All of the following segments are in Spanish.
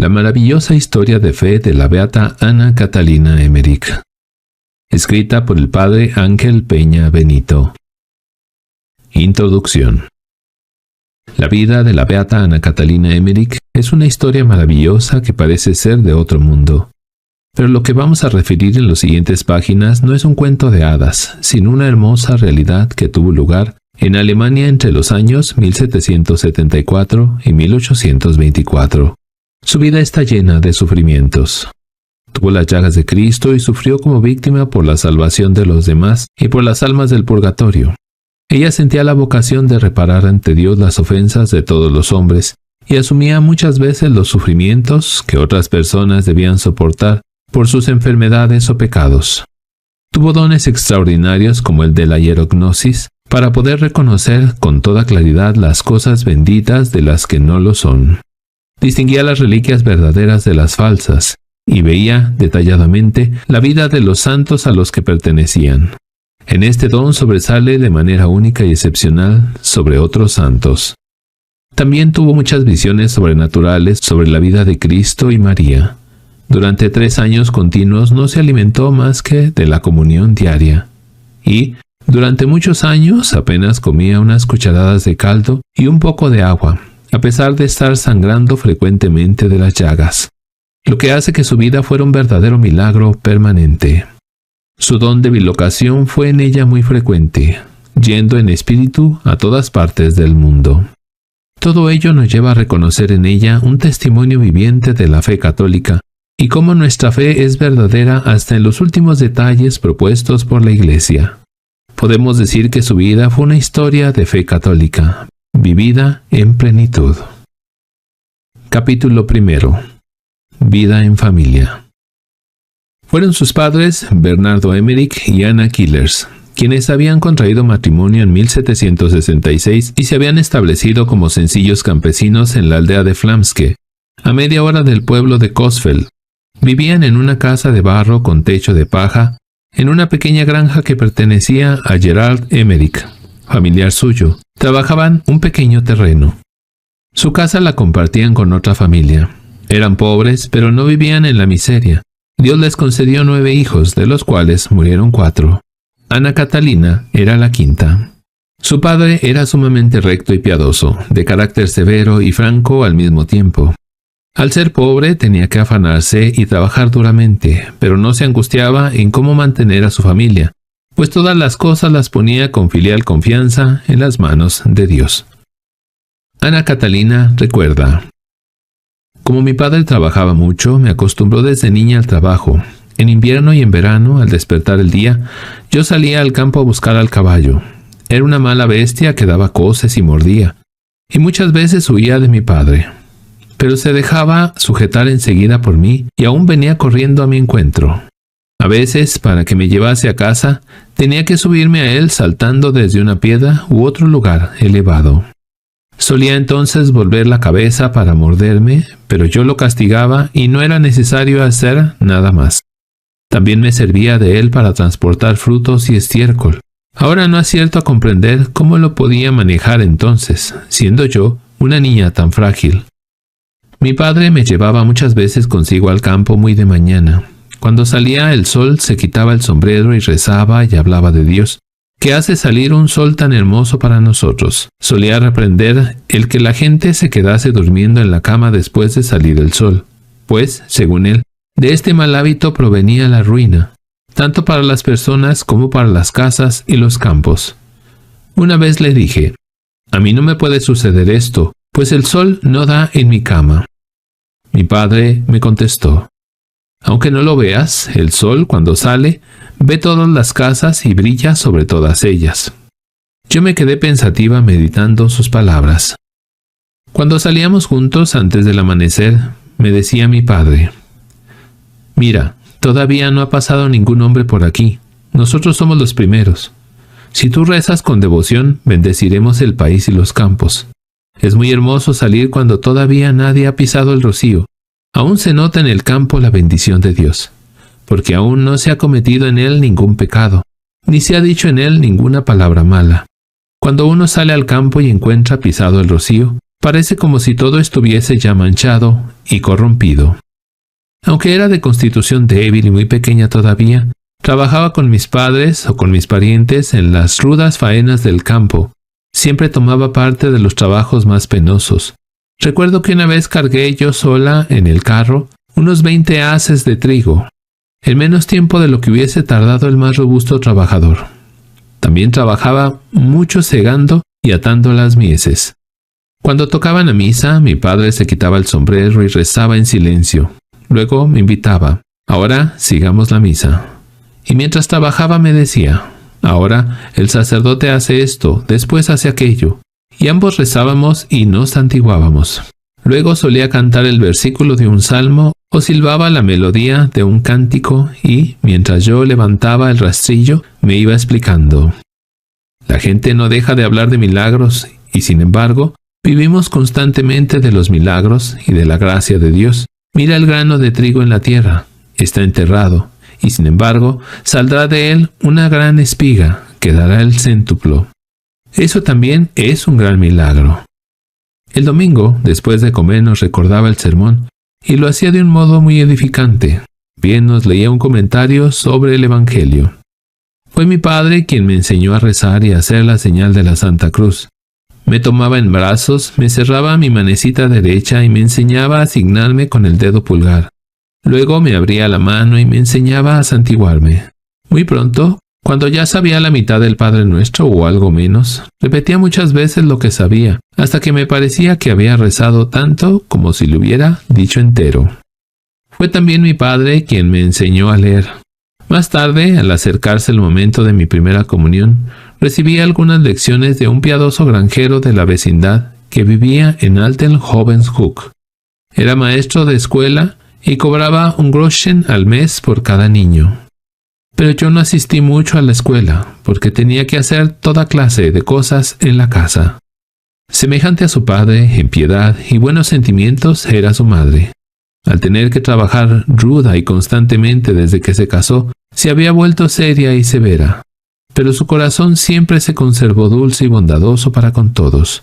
La maravillosa historia de fe de la beata Ana Catalina Emmerich, escrita por el padre Ángel Peña Benito. Introducción. La vida de la beata Ana Catalina Emmerich es una historia maravillosa que parece ser de otro mundo. Pero lo que vamos a referir en las siguientes páginas no es un cuento de hadas, sino una hermosa realidad que tuvo lugar en Alemania entre los años 1774 y 1824. Su vida está llena de sufrimientos. Tuvo las llagas de Cristo y sufrió como víctima por la salvación de los demás y por las almas del purgatorio. Ella sentía la vocación de reparar ante Dios las ofensas de todos los hombres y asumía muchas veces los sufrimientos que otras personas debían soportar por sus enfermedades o pecados. Tuvo dones extraordinarios como el de la hierognosis para poder reconocer con toda claridad las cosas benditas de las que no lo son. Distinguía las reliquias verdaderas de las falsas y veía detalladamente la vida de los santos a los que pertenecían. En este don sobresale de manera única y excepcional sobre otros santos. También tuvo muchas visiones sobrenaturales sobre la vida de Cristo y María. Durante 3 años continuos no se alimentó más que de la comunión diaria. Y, durante muchos años, apenas comía unas cucharadas de caldo y un poco de agua, a pesar de estar sangrando frecuentemente de las llagas, lo que hace que su vida fuera un verdadero milagro permanente. Su don de bilocación fue en ella muy frecuente, yendo en espíritu a todas partes del mundo. Todo ello nos lleva a reconocer en ella un testimonio viviente de la fe católica, y cómo nuestra fe es verdadera hasta en los últimos detalles propuestos por la Iglesia. Podemos decir que su vida fue una historia de fe católica, vivida en plenitud. Capítulo 1. Vida en familia. Fueron sus padres Bernardo Emmerich y Anna Killers, quienes habían contraído matrimonio en 1766 y se habían establecido como sencillos campesinos en la aldea de Flamske, a media hora del pueblo de Coesfeld. Vivían en una casa de barro con techo de paja, en una pequeña granja que pertenecía a Gerard Emmerich, familiar suyo. Trabajaban un pequeño terreno. Su casa la compartían con otra familia. Eran pobres, pero no vivían en la miseria. Dios les concedió 9 hijos, de los cuales murieron 4. Ana Catalina era la quinta. Su padre era sumamente recto y piadoso, de carácter severo y franco al mismo tiempo. Al ser pobre tenía que afanarse y trabajar duramente, pero no se angustiaba en cómo mantener a su familia, pues todas las cosas las ponía con filial confianza en las manos de Dios. Ana Catalina recuerda: como mi padre trabajaba mucho, me acostumbró desde niña al trabajo. En invierno y en verano, al despertar el día, yo salía al campo a buscar al caballo. Era una mala bestia que daba coces y mordía, y muchas veces huía de mi padre. Pero se dejaba sujetar enseguida por mí y aún venía corriendo a mi encuentro. A veces, para que me llevase a casa, tenía que subirme a él saltando desde una piedra u otro lugar elevado. Solía entonces volver la cabeza para morderme, pero yo lo castigaba y no era necesario hacer nada más. También me servía de él para transportar frutos y estiércol. Ahora no acierto a comprender cómo lo podía manejar entonces, siendo yo una niña tan frágil. Mi padre me llevaba muchas veces consigo al campo muy de mañana. Cuando salía el sol se quitaba el sombrero y rezaba y hablaba de Dios, que hace salir un sol tan hermoso para nosotros. Solía reprender el que la gente se quedase durmiendo en la cama después de salir el sol, pues, según él, de este mal hábito provenía la ruina, tanto para las personas como para las casas y los campos. Una vez le dije: a mí no me puede suceder esto, pues el sol no da en mi cama. Mi padre me contestó: aunque no lo veas, el sol, cuando sale, ve todas las casas y brilla sobre todas ellas. Yo me quedé pensativa meditando sus palabras. Cuando salíamos juntos antes del amanecer, me decía mi padre: mira, todavía no ha pasado ningún hombre por aquí. Nosotros somos los primeros. Si tú rezas con devoción, bendeciremos el país y los campos. Es muy hermoso salir cuando todavía nadie ha pisado el rocío. Aún se nota en el campo la bendición de Dios, porque aún no se ha cometido en él ningún pecado, ni se ha dicho en él ninguna palabra mala. Cuando uno sale al campo y encuentra pisado el rocío, Parece como si todo estuviese ya manchado y corrompido. Aunque era de constitución débil y muy pequeña todavía, trabajaba con mis padres o con mis parientes en las rudas faenas del campo. Siempre tomaba parte de los trabajos más penosos. Recuerdo que una vez cargué yo sola en el carro unos 20 haces de trigo, en menos tiempo de lo que hubiese tardado el más robusto trabajador. También trabajaba mucho segando y atando las mieses. Cuando tocaban a misa, mi padre se quitaba el sombrero y rezaba en silencio. Luego me invitaba: ahora sigamos la misa. Y mientras trabajaba me decía: ahora el sacerdote hace esto, después hace aquello. Y ambos rezábamos y nos santiguábamos. Luego solía cantar el versículo de un salmo o silbaba la melodía de un cántico y, mientras yo levantaba el rastrillo, me iba explicando. La gente no deja de hablar de milagros y, sin embargo, vivimos constantemente de los milagros y de la gracia de Dios. Mira el grano de trigo en la tierra, está enterrado, y sin embargo, saldrá de él una gran espiga que dará el céntuplo. Eso también es un gran milagro. El domingo, después de comer, nos recordaba el sermón, y lo hacía de un modo muy edificante. Bien nos leía un comentario sobre el Evangelio. Fue mi padre quien me enseñó a rezar y a hacer la señal de la Santa Cruz. Me tomaba en brazos, me cerraba mi manecita derecha y me enseñaba a asignarme con el dedo pulgar. Luego me abría la mano y me enseñaba a santiguarme. Muy pronto, cuando ya sabía la mitad del Padre Nuestro o algo menos, repetía muchas veces lo que sabía, hasta que me parecía que había rezado tanto como si lo hubiera dicho entero. Fue también mi padre quien me enseñó a leer. Más tarde, al acercarse el momento de mi primera comunión, recibí algunas lecciones de un piadoso granjero de la vecindad que vivía en Alten Hovenshoek. Era maestro de escuela y cobraba un groschen al mes por cada niño. Pero yo no asistí mucho a la escuela, porque tenía que hacer toda clase de cosas en la casa. Semejante a su padre, en piedad y buenos sentimientos, era su madre. Al tener que trabajar ruda y constantemente desde que se casó, se había vuelto seria y severa. Pero su corazón siempre se conservó dulce y bondadoso para con todos.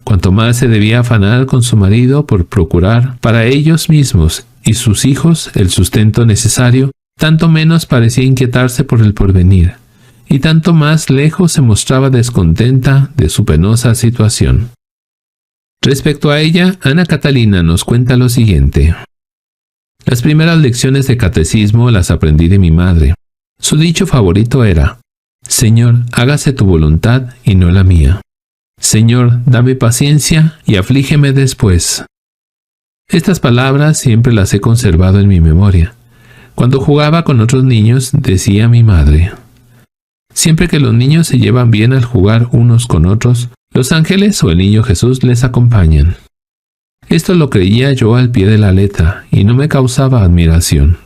Cuanto más se debía afanar con su marido por procurar para ellos mismos y sus hijos el sustento necesario, tanto menos parecía inquietarse por el porvenir, y tanto más lejos se mostraba descontenta de su penosa situación. Respecto a ella, Ana Catalina nos cuenta lo siguiente. Las primeras lecciones de catecismo las aprendí de mi madre. Su dicho favorito era: Señor, hágase tu voluntad y no la mía. Señor, dame paciencia y aflígeme después. Estas palabras siempre las he conservado en mi memoria. Cuando jugaba con otros niños, decía mi madre: siempre que los niños se llevan bien al jugar unos con otros, los ángeles o el niño Jesús les acompañan. Esto lo creía yo al pie de la letra y no me causaba admiración.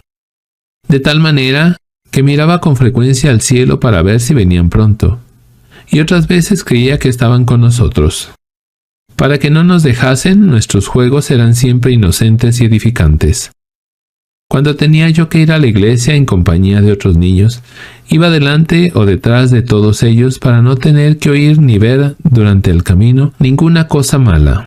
De tal manera que miraba con frecuencia al cielo para ver si venían pronto, y otras veces creía que estaban con nosotros. Para que no nos dejasen, nuestros juegos eran siempre inocentes y edificantes. Cuando tenía yo que ir a la iglesia en compañía de otros niños, iba delante o detrás de todos ellos para no tener que oír ni ver durante el camino ninguna cosa mala.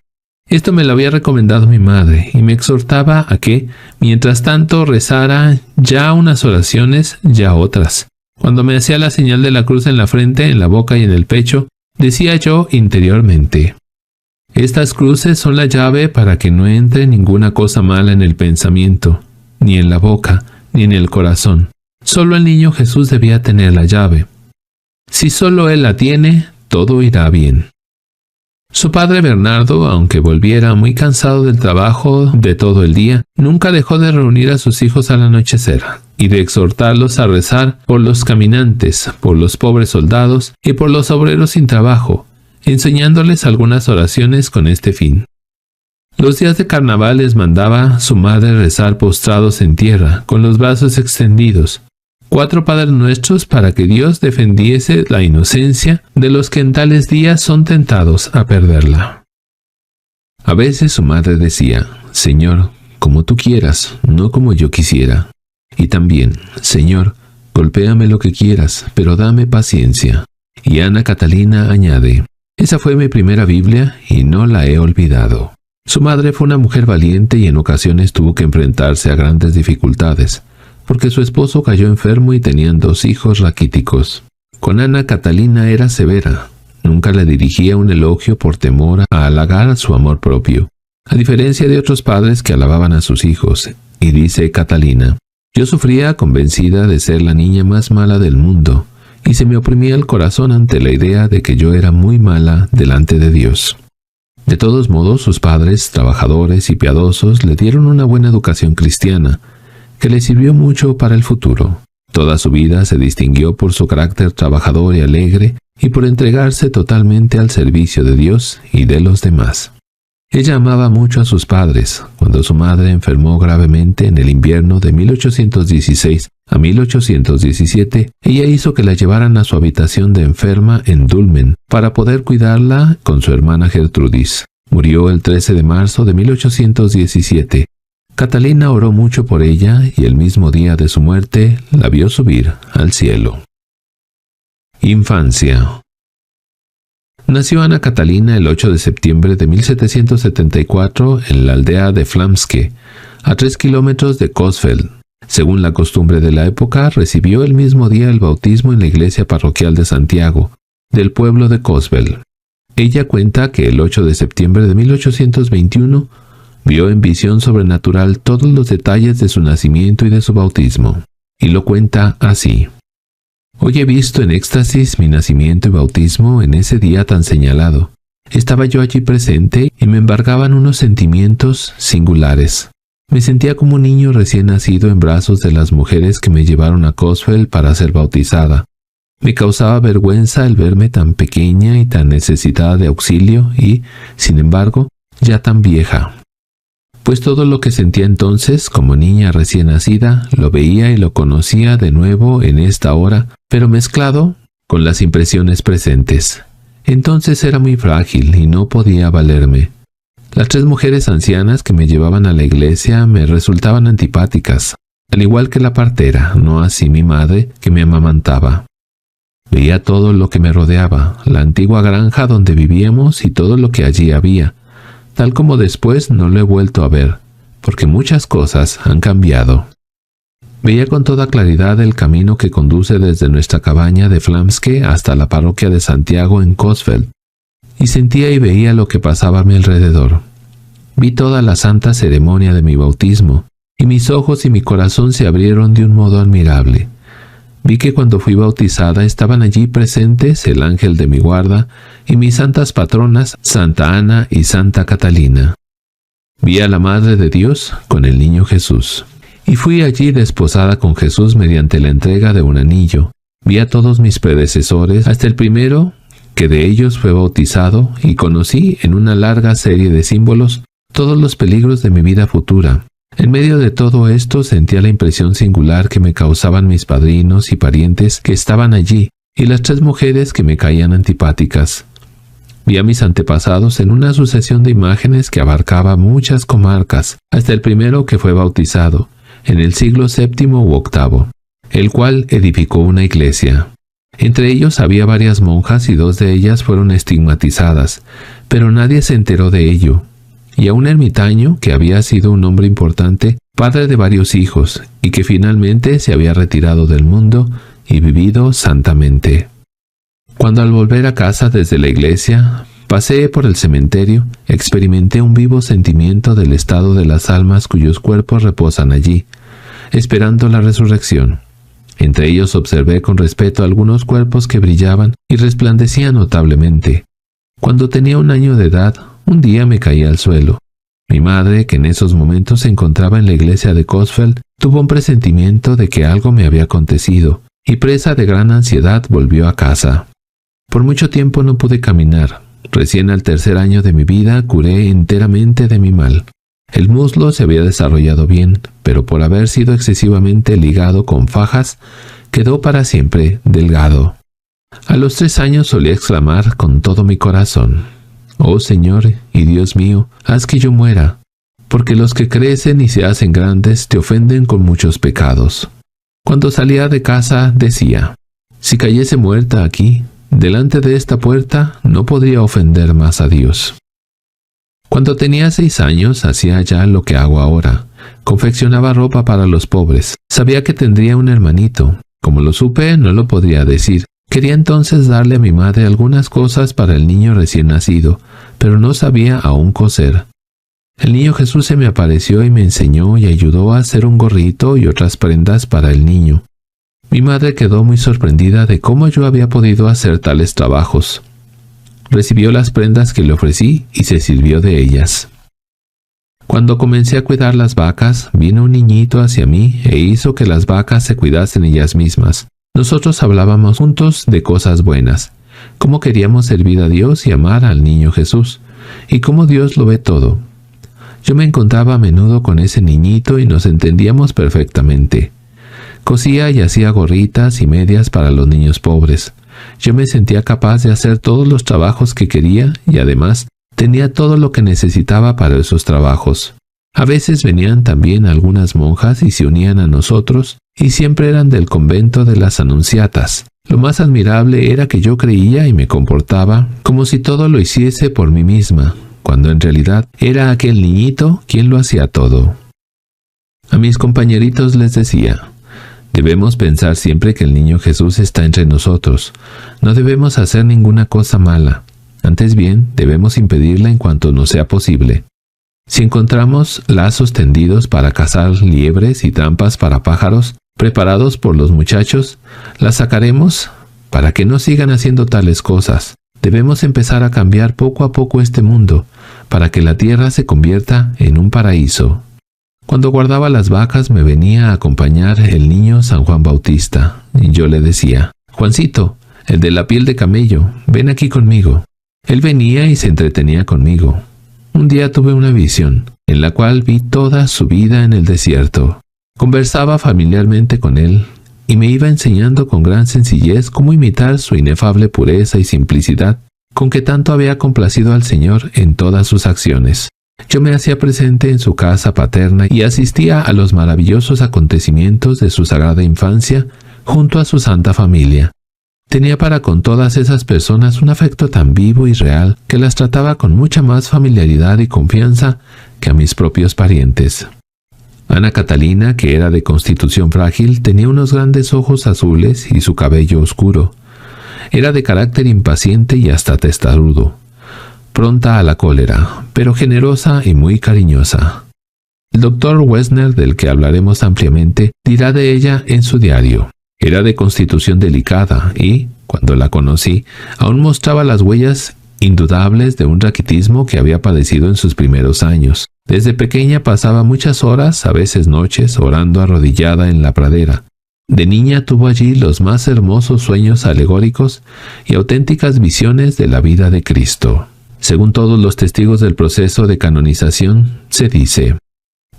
Esto me lo había recomendado mi madre y me exhortaba a que, mientras tanto, rezara ya unas oraciones, ya otras. Cuando me hacía la señal de la cruz en la frente, en la boca y en el pecho, decía yo interiormente: estas cruces son la llave para que no entre ninguna cosa mala en el pensamiento, ni en la boca, ni en el corazón. Solo el niño Jesús debía tener la llave. Si solo él la tiene, todo irá bien. Su padre Bernardo, aunque volviera muy cansado del trabajo de todo el día, nunca dejó de reunir a sus hijos al anochecer y de exhortarlos a rezar por los caminantes, por los pobres soldados y por los obreros sin trabajo, enseñándoles algunas oraciones con este fin. Los días de carnaval les mandaba su madre rezar postrados en tierra, con los brazos extendidos, 4 Padres Nuestros para que Dios defendiese la inocencia de los que en tales días son tentados a perderla. A veces su madre decía: Señor, como tú quieras, no como yo quisiera. Y también: Señor, golpéame lo que quieras, pero dame paciencia. Y Ana Catalina añade: Esa fue mi primera Biblia y no la he olvidado. Su madre fue una mujer valiente y en ocasiones tuvo que enfrentarse a grandes dificultades, porque su esposo cayó enfermo y tenían 2 hijos raquíticos. Con Ana, Catalina era severa. Nunca le dirigía un elogio por temor a halagar su amor propio, a diferencia de otros padres que alababan a sus hijos. Y dice Catalina: yo sufría convencida de ser la niña más mala del mundo, y se me oprimía el corazón ante la idea de que yo era muy mala delante de Dios. De todos modos, sus padres, trabajadores y piadosos, le dieron una buena educación cristiana, que le sirvió mucho para el futuro. Toda su vida se distinguió por su carácter trabajador y alegre, y por entregarse totalmente al servicio de Dios y de los demás. Ella amaba mucho a sus padres. Cuando su madre enfermó gravemente en el invierno de 1816 a 1817, ella hizo que la llevaran a su habitación de enferma en Dulmen para poder cuidarla con su hermana Gertrudis. Murió el 13 de marzo de 1817. Catalina oró mucho por ella y el mismo día de su muerte la vio subir al cielo. Infancia. Nació Ana Catalina el 8 de septiembre de 1774 en la aldea de Flamske, a 3 kilómetros de Coesfeld. Según la costumbre de la época, recibió el mismo día el bautismo en la iglesia parroquial de Santiago, del pueblo de Coesfeld. Ella cuenta que el 8 de septiembre de 1821 vio en visión sobrenatural todos los detalles de su nacimiento y de su bautismo, y lo cuenta así: hoy he visto en éxtasis mi nacimiento y bautismo en ese día tan señalado. Estaba yo allí presente y me embargaban unos sentimientos singulares. Me sentía como un niño recién nacido en brazos de las mujeres que me llevaron a Coesfeld para ser bautizada. Me causaba vergüenza el verme tan pequeña y tan necesitada de auxilio y, sin embargo, ya tan vieja. Pues todo lo que sentía entonces, como niña recién nacida, lo veía y lo conocía de nuevo en esta hora, pero mezclado con las impresiones presentes. Entonces era muy frágil y no podía valerme. Las 3 mujeres ancianas que me llevaban a la iglesia me resultaban antipáticas, al igual que la partera, no así mi madre, que me amamantaba. Veía todo lo que me rodeaba, la antigua granja donde vivíamos y todo lo que allí había, tal como después no lo he vuelto a ver, porque muchas cosas han cambiado. Veía con toda claridad el camino que conduce desde nuestra cabaña de Flamske hasta la parroquia de Santiago en Coesfeld, y sentía y veía lo que pasaba a mi alrededor. Vi toda la santa ceremonia de mi bautismo, y mis ojos y mi corazón se abrieron de un modo admirable. Vi que cuando fui bautizada estaban allí presentes el ángel de mi guarda y mis santas patronas, Santa Ana y Santa Catalina. Vi a la Madre de Dios con el niño Jesús. Y fui allí desposada con Jesús mediante la entrega de un anillo. Vi a todos mis predecesores, hasta el primero que de ellos fue bautizado, y conocí en una larga serie de símbolos todos los peligros de mi vida futura. En medio de todo esto sentía la impresión singular que me causaban mis padrinos y parientes que estaban allí, y las 3 mujeres que me caían antipáticas. Vi a mis antepasados en una sucesión de imágenes que abarcaba muchas comarcas, hasta el primero que fue bautizado, en el siglo VII u VIII, el cual edificó una iglesia. Entre ellos había varias monjas y 2 de ellas fueron estigmatizadas, pero nadie se enteró de ello. Y a un ermitaño que había sido un hombre importante, padre de varios hijos, y que finalmente se había retirado del mundo y vivido santamente. Cuando al volver a casa desde la iglesia, pasé por el cementerio, experimenté un vivo sentimiento del estado de las almas cuyos cuerpos reposan allí, esperando la resurrección. Entre ellos observé con respeto algunos cuerpos que brillaban y resplandecían notablemente. Cuando tenía 1 año de edad, un día me caí al suelo. Mi madre, que en esos momentos se encontraba en la iglesia de Coesfeld, tuvo un presentimiento de que algo me había acontecido, y presa de gran ansiedad volvió a casa. Por mucho tiempo no pude caminar. Recién al 3er año de mi vida curé enteramente de mi mal. El muslo se había desarrollado bien, pero por haber sido excesivamente ligado con fajas, quedó para siempre delgado. A los 3 años solía exclamar con todo mi corazón: «Oh Señor y Dios mío, haz que yo muera, porque los que crecen y se hacen grandes te ofenden con muchos pecados». Cuando salía de casa decía: «Si cayese muerta aquí, delante de esta puerta no podría ofender más a Dios. Cuando tenía 6 años, hacía ya lo que hago ahora. Confeccionaba ropa para los pobres. Sabía que tendría un hermanito. Como lo supe, no lo podría decir. Quería entonces darle a mi madre algunas cosas para el niño recién nacido, pero no sabía aún coser. El niño Jesús se me apareció y me enseñó y ayudó a hacer un gorrito y otras prendas para el niño. Mi madre quedó muy sorprendida de cómo yo había podido hacer tales trabajos. Recibió las prendas que le ofrecí y se sirvió de ellas. Cuando comencé a cuidar las vacas, vino un niñito hacia mí e hizo que las vacas se cuidasen ellas mismas. Nosotros hablábamos juntos de cosas buenas, cómo queríamos servir a Dios y amar al niño Jesús, y cómo Dios lo ve todo. Yo me encontraba a menudo con ese niñito y nos entendíamos perfectamente. Cosía y hacía gorritas y medias para los niños pobres. Yo me sentía capaz de hacer todos los trabajos que quería y además tenía todo lo que necesitaba para esos trabajos. A veces venían también algunas monjas y se unían a nosotros, y siempre eran del convento de las Anunciatas. Lo más admirable era que yo creía y me comportaba como si todo lo hiciese por mí misma, cuando en realidad era aquel niñito quien lo hacía todo. A mis compañeritos les decía: debemos pensar siempre que el niño Jesús está entre nosotros. No debemos hacer ninguna cosa mala. Antes bien, debemos impedirla en cuanto nos sea posible. Si encontramos lazos tendidos para cazar liebres y trampas para pájaros, preparados por los muchachos, las sacaremos para que no sigan haciendo tales cosas. Debemos empezar a cambiar poco a poco este mundo, para que la tierra se convierta en un paraíso. Cuando guardaba las vacas me venía a acompañar el niño San Juan Bautista, y yo le decía: Juancito, el de la piel de camello, ven aquí conmigo. Él venía y se entretenía conmigo. Un día tuve una visión, en la cual vi toda su vida en el desierto. Conversaba familiarmente con él, y me iba enseñando con gran sencillez cómo imitar su inefable pureza y simplicidad, con que tanto había complacido al Señor en todas sus acciones. Yo me hacía presente en su casa paterna y asistía a los maravillosos acontecimientos de su sagrada infancia junto a su santa familia. Tenía para con todas esas personas un afecto tan vivo y real que las trataba con mucha más familiaridad y confianza que a mis propios parientes. Ana Catalina, que era de constitución frágil, tenía unos grandes ojos azules y su cabello oscuro. Era de carácter impaciente y hasta testarudo. Pronta a la cólera, pero generosa y muy cariñosa. El doctor Wessner, del que hablaremos ampliamente, dirá de ella en su diario: era de constitución delicada y, cuando la conocí, aún mostraba las huellas indudables de un raquitismo que había padecido en sus primeros años. Desde pequeña pasaba muchas horas, a veces noches, orando arrodillada en la pradera. De niña tuvo allí los más hermosos sueños alegóricos y auténticas visiones de la vida de Cristo. Según todos los testigos del proceso de canonización, se dice: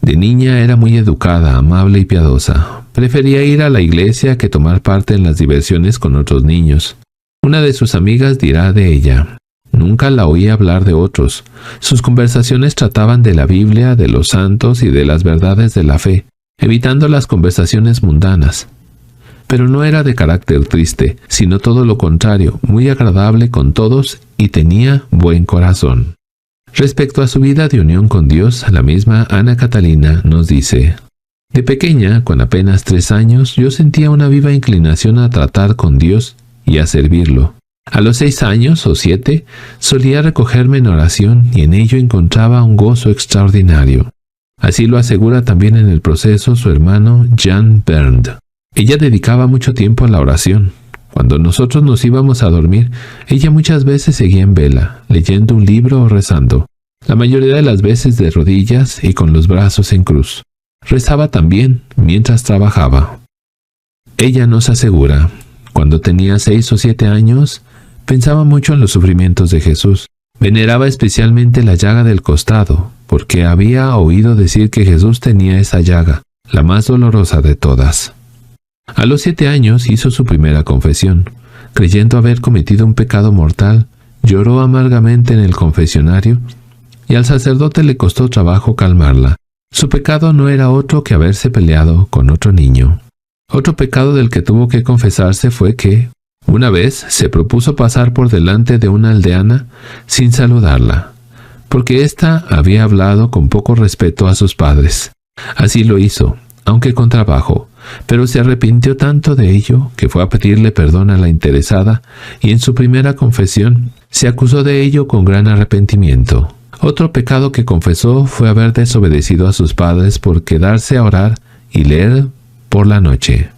de niña era muy educada, amable y piadosa. Prefería ir a la iglesia que tomar parte en las diversiones con otros niños. Una de sus amigas dirá de ella: nunca la oí hablar de otros. Sus conversaciones trataban de la Biblia, de los santos y de las verdades de la fe, evitando las conversaciones mundanas. Pero no era de carácter triste, sino todo lo contrario, muy agradable con todos y tenía buen corazón. Respecto a su vida de unión con Dios, la misma Ana Catalina nos dice: de pequeña, con apenas 3 años, yo sentía una viva inclinación a tratar con Dios y a servirlo. A los 6 años o 7, solía recogerme en oración y en ello encontraba un gozo extraordinario. Así lo asegura también en el proceso su hermano Jan Bernd. Ella dedicaba mucho tiempo a la oración. Cuando nosotros nos íbamos a dormir, ella muchas veces seguía en vela, leyendo un libro o rezando, la mayoría de las veces de rodillas y con los brazos en cruz. Rezaba también mientras trabajaba. Ella nos asegura: cuando tenía 6 o 7 años, pensaba mucho en los sufrimientos de Jesús. Veneraba especialmente la llaga del costado, porque había oído decir que Jesús tenía esa llaga, la más dolorosa de todas. A los 7 años hizo su primera confesión. Creyendo haber cometido un pecado mortal, lloró amargamente en el confesionario y al sacerdote le costó trabajo calmarla. Su pecado no era otro que haberse peleado con otro niño. Otro pecado del que tuvo que confesarse fue que, Una vez se propuso pasar por delante de una aldeana sin saludarla, porque ésta había hablado con poco respeto a sus padres. Así lo hizo, aunque con trabajo, pero se arrepintió tanto de ello que fue a pedirle perdón a la interesada, y en su primera confesión se acusó de ello con gran arrepentimiento. Otro pecado que confesó fue haber desobedecido a sus padres por quedarse a orar y leer por la noche.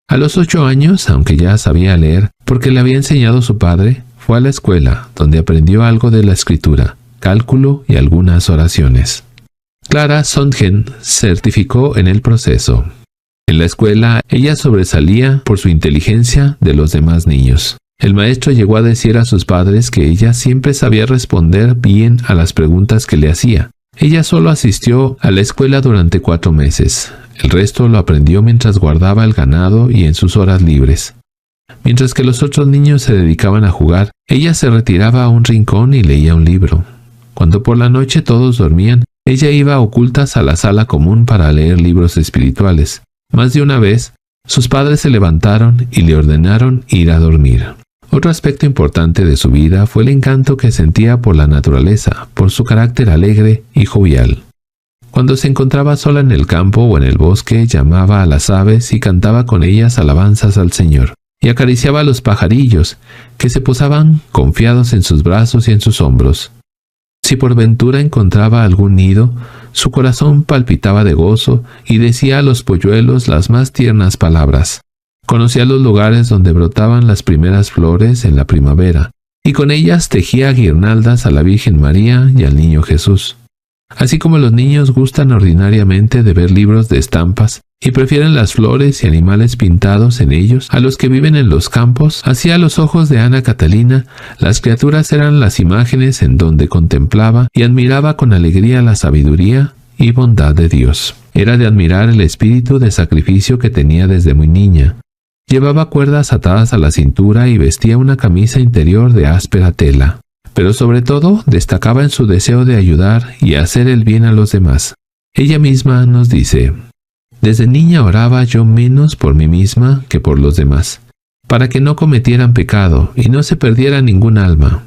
A los 8 años, aunque ya sabía leer, porque le había enseñado su padre, fue a la escuela, donde aprendió algo de la escritura, cálculo y algunas oraciones. Clara Sondgen certificó en el proceso. En la escuela, ella sobresalía por su inteligencia de los demás niños. El maestro llegó a decir a sus padres que ella siempre sabía responder bien a las preguntas que le hacía. Ella solo asistió a la escuela durante 4 meses. El resto lo aprendió mientras guardaba el ganado y en sus horas libres. Mientras que los otros niños se dedicaban a jugar, ella se retiraba a un rincón y leía un libro. Cuando por la noche todos dormían, ella iba a ocultas a la sala común para leer libros espirituales. Más de una vez, sus padres se levantaron y le ordenaron ir a dormir. Otro aspecto importante de su vida fue el encanto que sentía por la naturaleza, por su carácter alegre y jovial. Cuando se encontraba sola en el campo o en el bosque, llamaba a las aves y cantaba con ellas alabanzas al Señor, y acariciaba a los pajarillos, que se posaban confiados en sus brazos y en sus hombros. Si por ventura encontraba algún nido, su corazón palpitaba de gozo y decía a los polluelos las más tiernas palabras. Conocía los lugares donde brotaban las primeras flores en la primavera, y con ellas tejía guirnaldas a la Virgen María y al Niño Jesús. Así como los niños gustan ordinariamente de ver libros de estampas y prefieren las flores y animales pintados en ellos a los que viven en los campos, así a los ojos de Ana Catalina, las criaturas eran las imágenes en donde contemplaba y admiraba con alegría la sabiduría y bondad de Dios. Era de admirar el espíritu de sacrificio que tenía desde muy niña. Llevaba cuerdas atadas a la cintura y vestía una camisa interior de áspera tela. Pero sobre todo destacaba en su deseo de ayudar y hacer el bien a los demás. Ella misma nos dice: «Desde niña oraba yo menos por mí misma que por los demás, para que no cometieran pecado y no se perdiera ningún alma.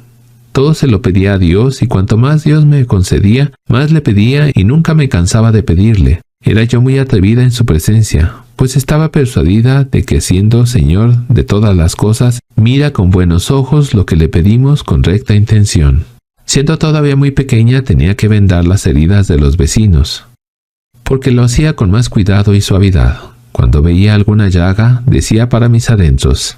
Todo se lo pedía a Dios y cuanto más Dios me concedía, más le pedía y nunca me cansaba de pedirle. Era yo muy atrevida en su presencia, pues estaba persuadida de que siendo Señor de todas las cosas, mira con buenos ojos lo que le pedimos con recta intención». Siendo todavía muy pequeña tenía que vendar las heridas de los vecinos, porque lo hacía con más cuidado y suavidad. Cuando veía alguna llaga, decía para mis adentros: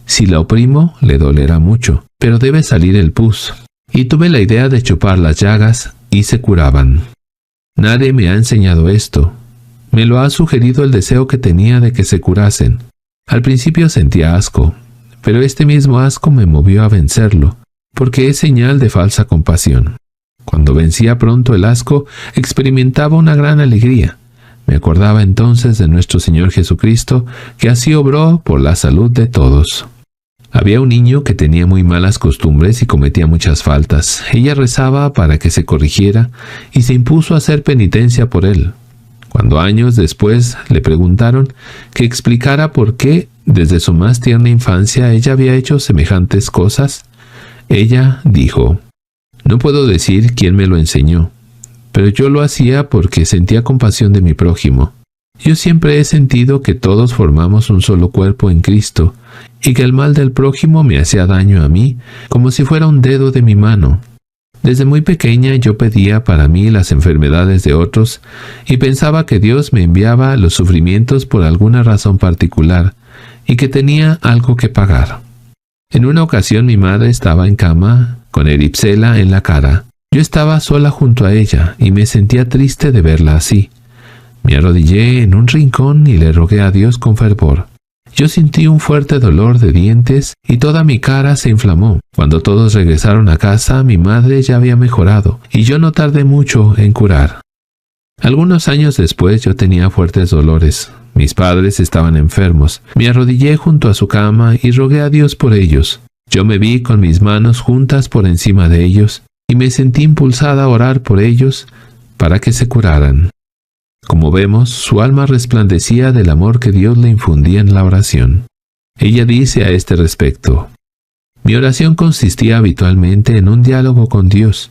«Si la oprimo, le dolerá mucho, pero debe salir el pus». Y tuve la idea de chupar las llagas y se curaban. Nadie me ha enseñado esto. Me lo ha sugerido el deseo que tenía de que se curasen. Al principio sentía asco, pero este mismo asco me movió a vencerlo, porque es señal de falsa compasión. Cuando vencía pronto el asco, experimentaba una gran alegría. Me acordaba entonces de nuestro Señor Jesucristo, que así obró por la salud de todos. Había un niño que tenía muy malas costumbres y cometía muchas faltas. Ella rezaba para que se corrigiera y se impuso a hacer penitencia por él. Cuando años después le preguntaron que explicara por qué desde su más tierna infancia ella había hecho semejantes cosas, ella dijo: «No puedo decir quién me lo enseñó, pero yo lo hacía porque sentía compasión de mi prójimo. Yo siempre he sentido que todos formamos un solo cuerpo en Cristo y que el mal del prójimo me hacía daño a mí como si fuera un dedo de mi mano. Desde muy pequeña yo pedía para mí las enfermedades de otros y pensaba que Dios me enviaba los sufrimientos por alguna razón particular y que tenía algo que pagar. En una ocasión mi madre estaba en cama con erisipela en la cara. Yo estaba sola junto a ella y me sentía triste de verla así. Me arrodillé en un rincón y le rogué a Dios con fervor. Yo sentí un fuerte dolor de dientes y toda mi cara se inflamó. Cuando todos regresaron a casa, mi madre ya había mejorado y yo no tardé mucho en curar. Algunos años después yo tenía fuertes dolores. Mis padres estaban enfermos. Me arrodillé junto a su cama y rogué a Dios por ellos. Yo me vi con mis manos juntas por encima de ellos y me sentí impulsada a orar por ellos para que se curaran. Como vemos, su alma resplandecía del amor que Dios le infundía en la oración. Ella dice a este respecto: mi oración consistía habitualmente en un diálogo con Dios.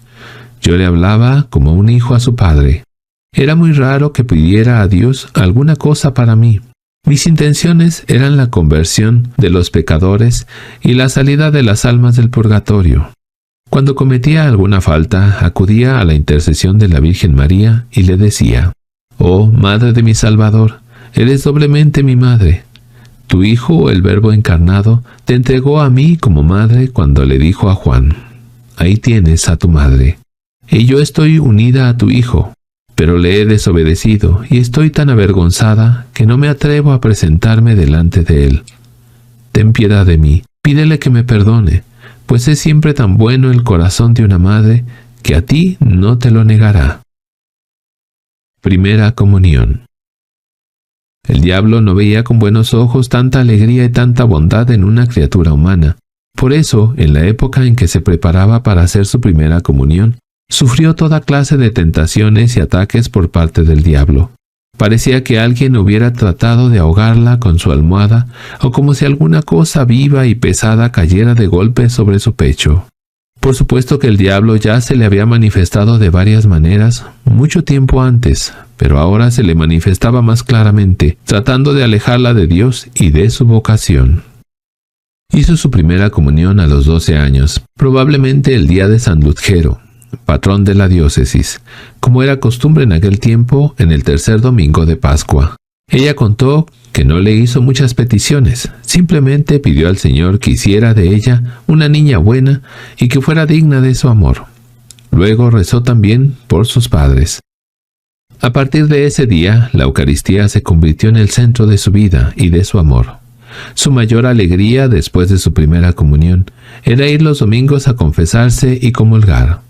Yo le hablaba como un hijo a su padre. Era muy raro que pidiera a Dios alguna cosa para mí. Mis intenciones eran la conversión de los pecadores y la salida de las almas del purgatorio. Cuando cometía alguna falta, acudía a la intercesión de la Virgen María y le decía: oh, Madre de mi Salvador, eres doblemente mi madre. Tu Hijo, el Verbo encarnado, te entregó a mí como madre cuando le dijo a Juan: ahí tienes a tu madre. Y yo estoy unida a tu Hijo, pero le he desobedecido y estoy tan avergonzada que no me atrevo a presentarme delante de él. Ten piedad de mí, pídele que me perdone, pues es siempre tan bueno el corazón de una madre que a ti no te lo negará. Primera comunión. El diablo no veía con buenos ojos tanta alegría y tanta bondad en una criatura humana. Por eso, en la época en que se preparaba para hacer su primera comunión, sufrió toda clase de tentaciones y ataques por parte del diablo. Parecía que alguien hubiera tratado de ahogarla con su almohada, o como si alguna cosa viva y pesada cayera de golpe sobre su pecho. Por supuesto que el diablo ya se le había manifestado de varias maneras mucho tiempo antes, pero ahora se le manifestaba más claramente, tratando de alejarla de Dios y de su vocación. Hizo su primera comunión a los 12 años, probablemente el día de San Ludgero, patrón de la diócesis, como era costumbre en aquel tiempo en el tercer domingo de Pascua. Ella contó que no le hizo muchas peticiones, simplemente pidió al Señor que hiciera de ella una niña buena y que fuera digna de su amor. Luego rezó también por sus padres. A partir de ese día, la Eucaristía se convirtió en el centro de su vida y de su amor. Su mayor alegría después de su primera comunión era ir los domingos a confesarse y comulgar.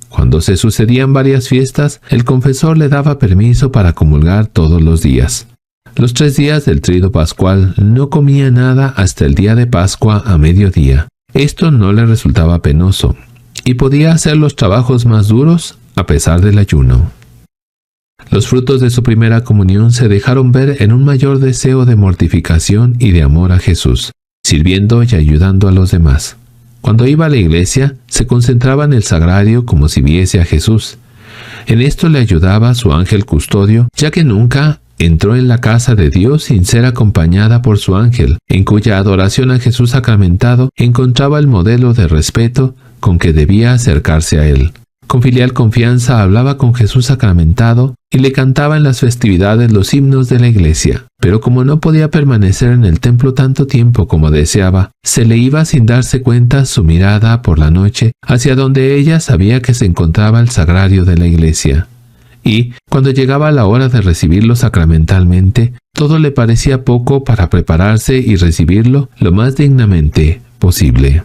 Cuando se sucedían varias fiestas, el confesor le daba permiso para comulgar todos los días. Los 3 días del Tríodo Pascual no comía nada hasta el día de Pascua a mediodía. Esto no le resultaba penoso, y podía hacer los trabajos más duros a pesar del ayuno. Los frutos de su primera comunión se dejaron ver en un mayor deseo de mortificación y de amor a Jesús, sirviendo y ayudando a los demás. Cuando iba a la iglesia, se concentraba en el sagrario como si viese a Jesús. En esto le ayudaba su ángel custodio, ya que nunca entró en la casa de Dios sin ser acompañada por su ángel, en cuya adoración a Jesús sacramentado encontraba el modelo de respeto con que debía acercarse a él. Con filial confianza hablaba con Jesús sacramentado y le cantaba en las festividades los himnos de la iglesia. Pero como no podía permanecer en el templo tanto tiempo como deseaba, se le iba sin darse cuenta su mirada por la noche hacia donde ella sabía que se encontraba el sagrario de la iglesia. Y, cuando llegaba la hora de recibirlo sacramentalmente, todo le parecía poco para prepararse y recibirlo lo más dignamente posible.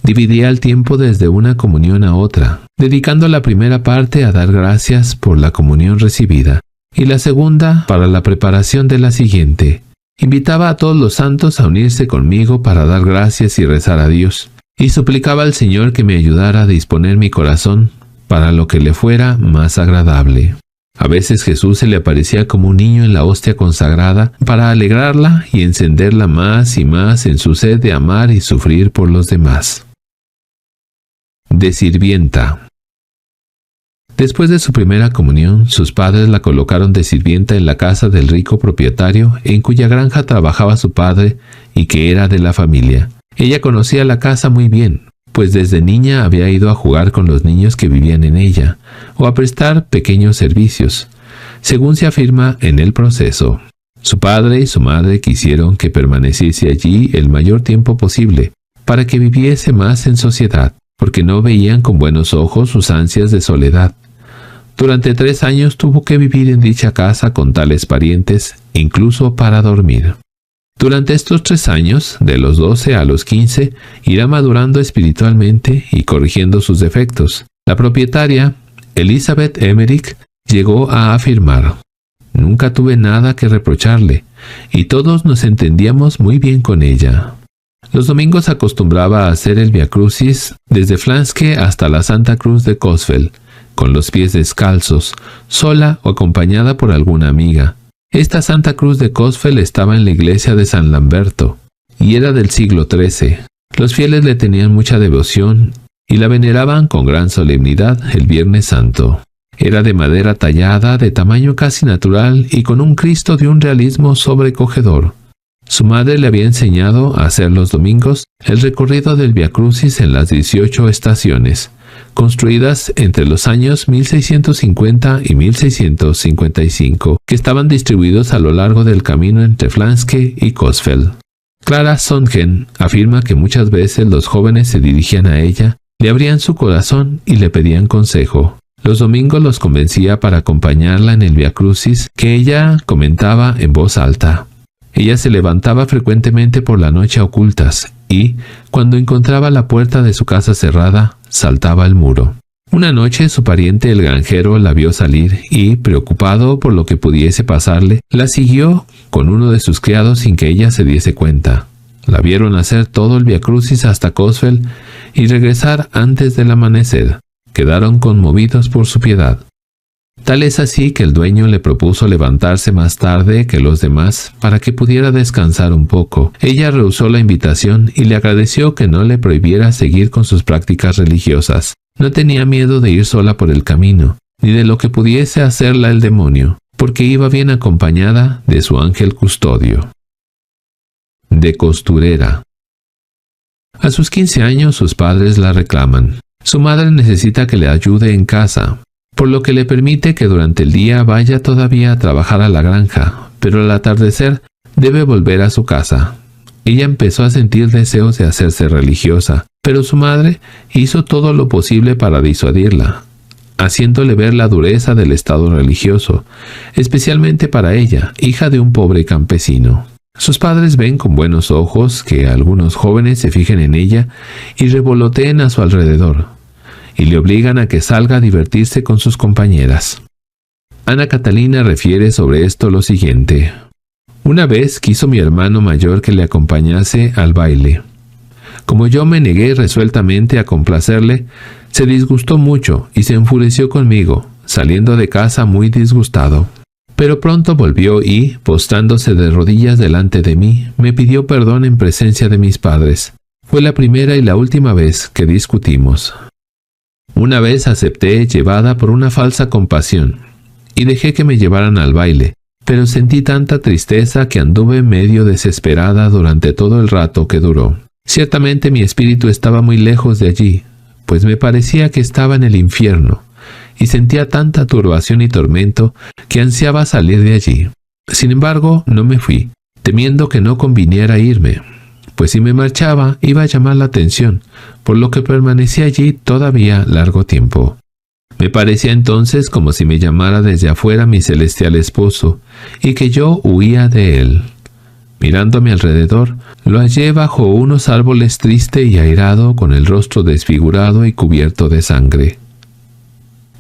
Dividía el tiempo desde una comunión a otra, dedicando la primera parte a dar gracias por la comunión recibida, y la segunda para la preparación de la siguiente. Invitaba a todos los santos a unirse conmigo para dar gracias y rezar a Dios, y suplicaba al Señor que me ayudara a disponer mi corazón para lo que le fuera más agradable. A veces Jesús se le aparecía como un niño en la hostia consagrada para alegrarla y encenderla más y más en su sed de amar y sufrir por los demás. De sirvienta. Después de su primera comunión, sus padres la colocaron de sirvienta en la casa del rico propietario en cuya granja trabajaba su padre y que era de la familia. Ella conocía la casa muy bien, pues desde niña había ido a jugar con los niños que vivían en ella, o a prestar pequeños servicios, según se afirma en el proceso. Su padre y su madre quisieron que permaneciese allí el mayor tiempo posible, para que viviese más en sociedad, porque no veían con buenos ojos sus ansias de soledad. Durante 3 años tuvo que vivir en dicha casa con tales parientes, incluso para dormir. Durante estos 3 años, de los 12 a los 15, irá madurando espiritualmente y corrigiendo sus defectos. La propietaria, Elizabeth Emmerich, llegó a afirmar: «Nunca tuve nada que reprocharle, y todos nos entendíamos muy bien con ella». Los domingos acostumbraba a hacer el Via Crucis desde Flanske hasta la Santa Cruz de Coesfeld, con los pies descalzos, sola o acompañada por alguna amiga. Esta Santa Cruz de Coesfeld estaba en la iglesia de San Lamberto, y era del siglo XIII. Los fieles le tenían mucha devoción y la veneraban con gran solemnidad el Viernes Santo. Era de madera tallada, de tamaño casi natural y con un Cristo de un realismo sobrecogedor. Su madre le había enseñado a hacer los domingos el recorrido del Vía Crucis en las 18 estaciones, construidas entre los años 1650 y 1655, que estaban distribuidos a lo largo del camino entre Flanske y Coesfeld. Clara Songen afirma que muchas veces los jóvenes se dirigían a ella, le abrían su corazón y le pedían consejo. Los domingos los convencía para acompañarla en el Vía Crucis, que ella comentaba en voz alta. Ella se levantaba frecuentemente por la noche a ocultas y, cuando encontraba la puerta de su casa cerrada, saltaba el muro. Una noche su pariente el granjero la vio salir y, preocupado por lo que pudiese pasarle, la siguió con uno de sus criados sin que ella se diese cuenta. La vieron hacer todo el Vía Crucis hasta Coesfeld y regresar antes del amanecer. Quedaron conmovidos por su piedad. Tal es así que el dueño le propuso levantarse más tarde que los demás para que pudiera descansar un poco. Ella rehusó la invitación y le agradeció que no le prohibiera seguir con sus prácticas religiosas. No tenía miedo de ir sola por el camino, ni de lo que pudiese hacerla el demonio, porque iba bien acompañada de su ángel custodio. De costurera. A sus 15 años sus padres la reclaman. Su madre necesita que le ayude en casa, por lo que le permite que durante el día vaya todavía a trabajar a la granja, pero al atardecer debe volver a su casa. Ella empezó a sentir deseos de hacerse religiosa, pero su madre hizo todo lo posible para disuadirla, haciéndole ver la dureza del estado religioso, especialmente para ella, hija de un pobre campesino. Sus padres ven con buenos ojos que algunos jóvenes se fijen en ella y revoloteen a su alrededor, y le obligan a que salga a divertirse con sus compañeras. Ana Catalina refiere sobre esto lo siguiente. Una vez quiso mi hermano mayor que le acompañase al baile. Como yo me negué resueltamente a complacerle, se disgustó mucho y se enfureció conmigo, saliendo de casa muy disgustado. Pero pronto volvió y, postrándose de rodillas delante de mí, me pidió perdón en presencia de mis padres. Fue la primera y la última vez que discutimos. Una vez acepté llevada por una falsa compasión, y dejé que me llevaran al baile, pero sentí tanta tristeza que anduve medio desesperada durante todo el rato que duró. Ciertamente mi espíritu estaba muy lejos de allí, pues me parecía que estaba en el infierno, y sentía tanta turbación y tormento que ansiaba salir de allí. Sin embargo, no me fui, temiendo que no conviniera irme, pues si me marchaba iba a llamar la atención, por lo que permanecí allí todavía largo tiempo. Me parecía entonces como si me llamara desde afuera mi celestial esposo, y que yo huía de él. Mirando a mi alrededor, lo hallé bajo unos árboles triste y airado, con el rostro desfigurado y cubierto de sangre.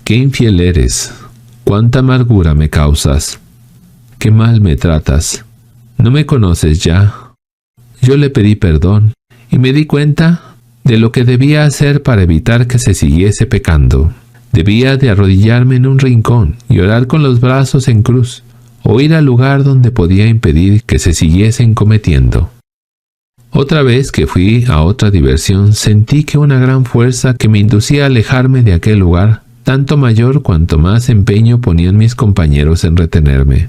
¡Qué infiel eres! ¡Cuánta amargura me causas! ¡Qué mal me tratas! ¿No me conoces ya? Yo le pedí perdón y me di cuenta de lo que debía hacer para evitar que se siguiese pecando. Debía de arrodillarme en un rincón y orar con los brazos en cruz, o ir al lugar donde podía impedir que se siguiesen cometiendo. Otra vez que fui a otra diversión, sentí que una gran fuerza que me inducía a alejarme de aquel lugar, tanto mayor cuanto más empeño ponían mis compañeros en retenerme.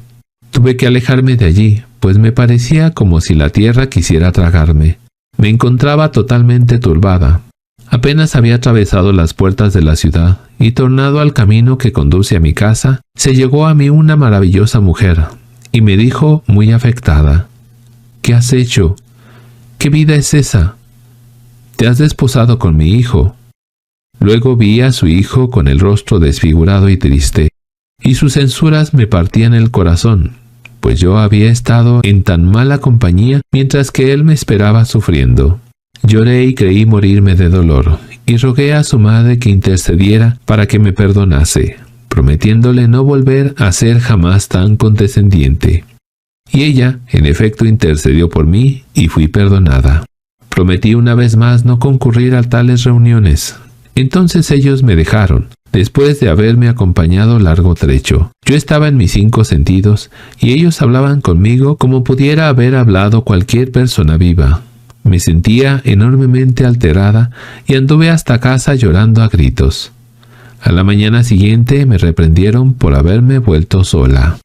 Tuve que alejarme de allí, pues me parecía como si la tierra quisiera tragarme. Me encontraba totalmente turbada. Apenas había atravesado las puertas de la ciudad y tornado al camino que conduce a mi casa, se llegó a mí una maravillosa mujer y me dijo muy afectada: «¿Qué has hecho? ¿Qué vida es esa? Te has desposado con mi hijo». Luego vi a su hijo con el rostro desfigurado y triste, y sus censuras me partían el corazón, pues yo había estado en tan mala compañía mientras que él me esperaba sufriendo. Lloré y creí morirme de dolor, y rogué a su madre que intercediera para que me perdonase, prometiéndole no volver a ser jamás tan condescendiente. Y ella, en efecto, intercedió por mí y fui perdonada. Prometí una vez más no concurrir a tales reuniones. Entonces ellos me dejaron, después de haberme acompañado largo trecho. Yo estaba en mis 5 sentidos, y ellos hablaban conmigo como pudiera haber hablado cualquier persona viva. Me sentía enormemente alterada y anduve hasta casa llorando a gritos. A la mañana siguiente me reprendieron por haberme vuelto sola.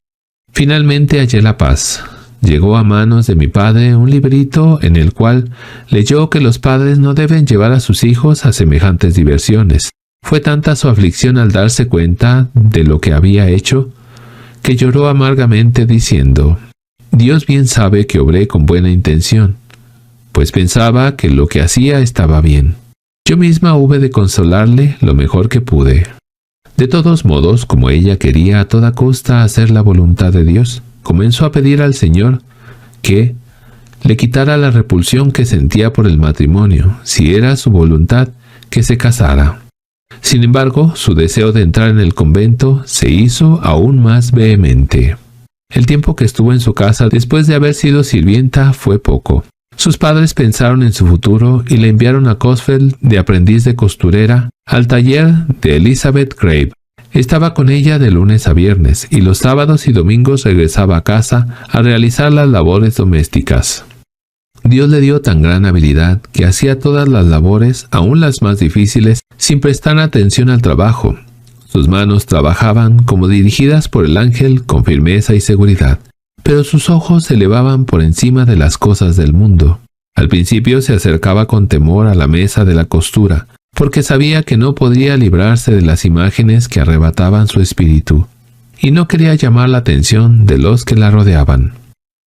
Finalmente hallé la paz. Llegó a manos de mi padre un librito en el cual leyó que los padres no deben llevar a sus hijos a semejantes diversiones. Fue tanta su aflicción al darse cuenta de lo que había hecho, que lloró amargamente diciendo: «Dios bien sabe que obré con buena intención, pues pensaba que lo que hacía estaba bien». Yo misma hube de consolarle lo mejor que pude. De todos modos, como ella quería a toda costa hacer la voluntad de Dios, comenzó a pedir al Señor que le quitara la repulsión que sentía por el matrimonio, si era su voluntad que se casara. Sin embargo, su deseo de entrar en el convento se hizo aún más vehemente. El tiempo que estuvo en su casa después de haber sido sirvienta fue poco. Sus padres pensaron en su futuro y le enviaron a Cotswold de aprendiz de costurera al taller de Elizabeth Grave. Estaba con ella de lunes a viernes y los sábados y domingos regresaba a casa a realizar las labores domésticas. Dios le dio tan gran habilidad que hacía todas las labores, aun las más difíciles, sin prestar atención al trabajo. Sus manos trabajaban como dirigidas por el ángel con firmeza y seguridad, pero sus ojos se elevaban por encima de las cosas del mundo. Al principio se acercaba con temor a la mesa de la costura, porque sabía que no podría librarse de las imágenes que arrebataban su espíritu, y no quería llamar la atención de los que la rodeaban.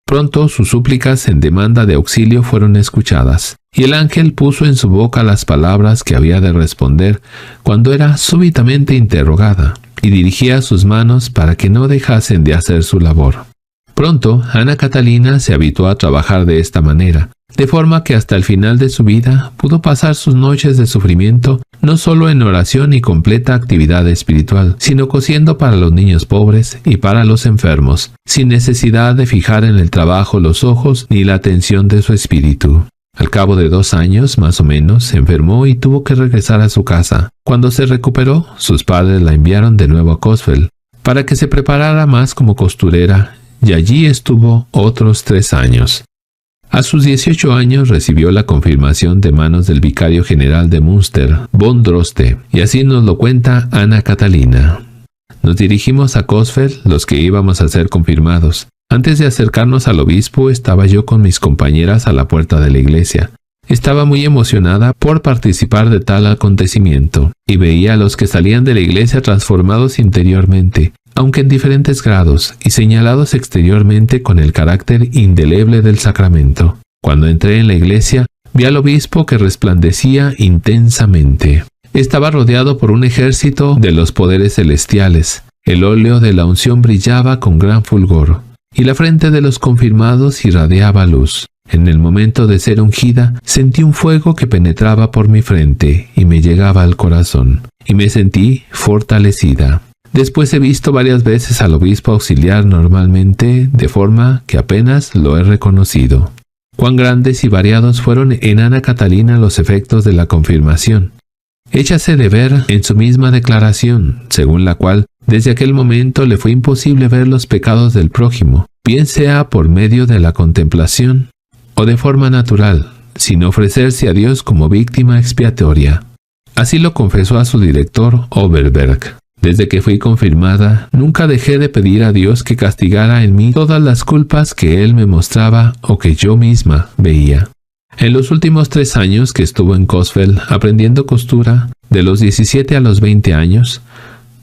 Pronto sus súplicas en demanda de auxilio fueron escuchadas, y el ángel puso en su boca las palabras que había de responder cuando era súbitamente interrogada, y dirigía sus manos para que no dejasen de hacer su labor. Pronto, Ana Catalina se habituó a trabajar de esta manera, de forma que hasta el final de su vida pudo pasar sus noches de sufrimiento no solo en oración y completa actividad espiritual, sino cosiendo para los niños pobres y para los enfermos, sin necesidad de fijar en el trabajo los ojos ni la atención de su espíritu. Al cabo de 2 años, más o menos, se enfermó y tuvo que regresar a su casa. Cuando se recuperó, sus padres la enviaron de nuevo a Cotswold para que se preparara más como costurera, y allí estuvo otros 3 años. A sus 18 años recibió la confirmación de manos del vicario general de Münster, von Droste, y así nos lo cuenta Ana Catalina. Nos dirigimos a Cotswold los que íbamos a ser confirmados. Antes de acercarnos al obispo estaba yo con mis compañeras a la puerta de la iglesia. Estaba muy emocionada por participar de tal acontecimiento, y veía a los que salían de la iglesia transformados interiormente, aunque en diferentes grados, y señalados exteriormente con el carácter indeleble del sacramento. Cuando entré en la iglesia, vi al obispo que resplandecía intensamente. Estaba rodeado por un ejército de los poderes celestiales. El óleo de la unción brillaba con gran fulgor, y la frente de los confirmados irradiaba luz. En el momento de ser ungida, sentí un fuego que penetraba por mi frente y me llegaba al corazón, y me sentí fortalecida. Después he visto varias veces al obispo auxiliar normalmente, de forma que apenas lo he reconocido. Cuán grandes y variados fueron en Ana Catalina los efectos de la confirmación. Échase de ver en su misma declaración, según la cual, desde aquel momento le fue imposible ver los pecados del prójimo, bien sea por medio de la contemplación o de forma natural, sin ofrecerse a Dios como víctima expiatoria. Así lo confesó a su director Overberg. Desde que fui confirmada, nunca dejé de pedir a Dios que castigara en mí todas las culpas que Él me mostraba o que yo misma veía. En los últimos 3 años que estuvo en Cotswold aprendiendo costura, de los 17 a los 20 años,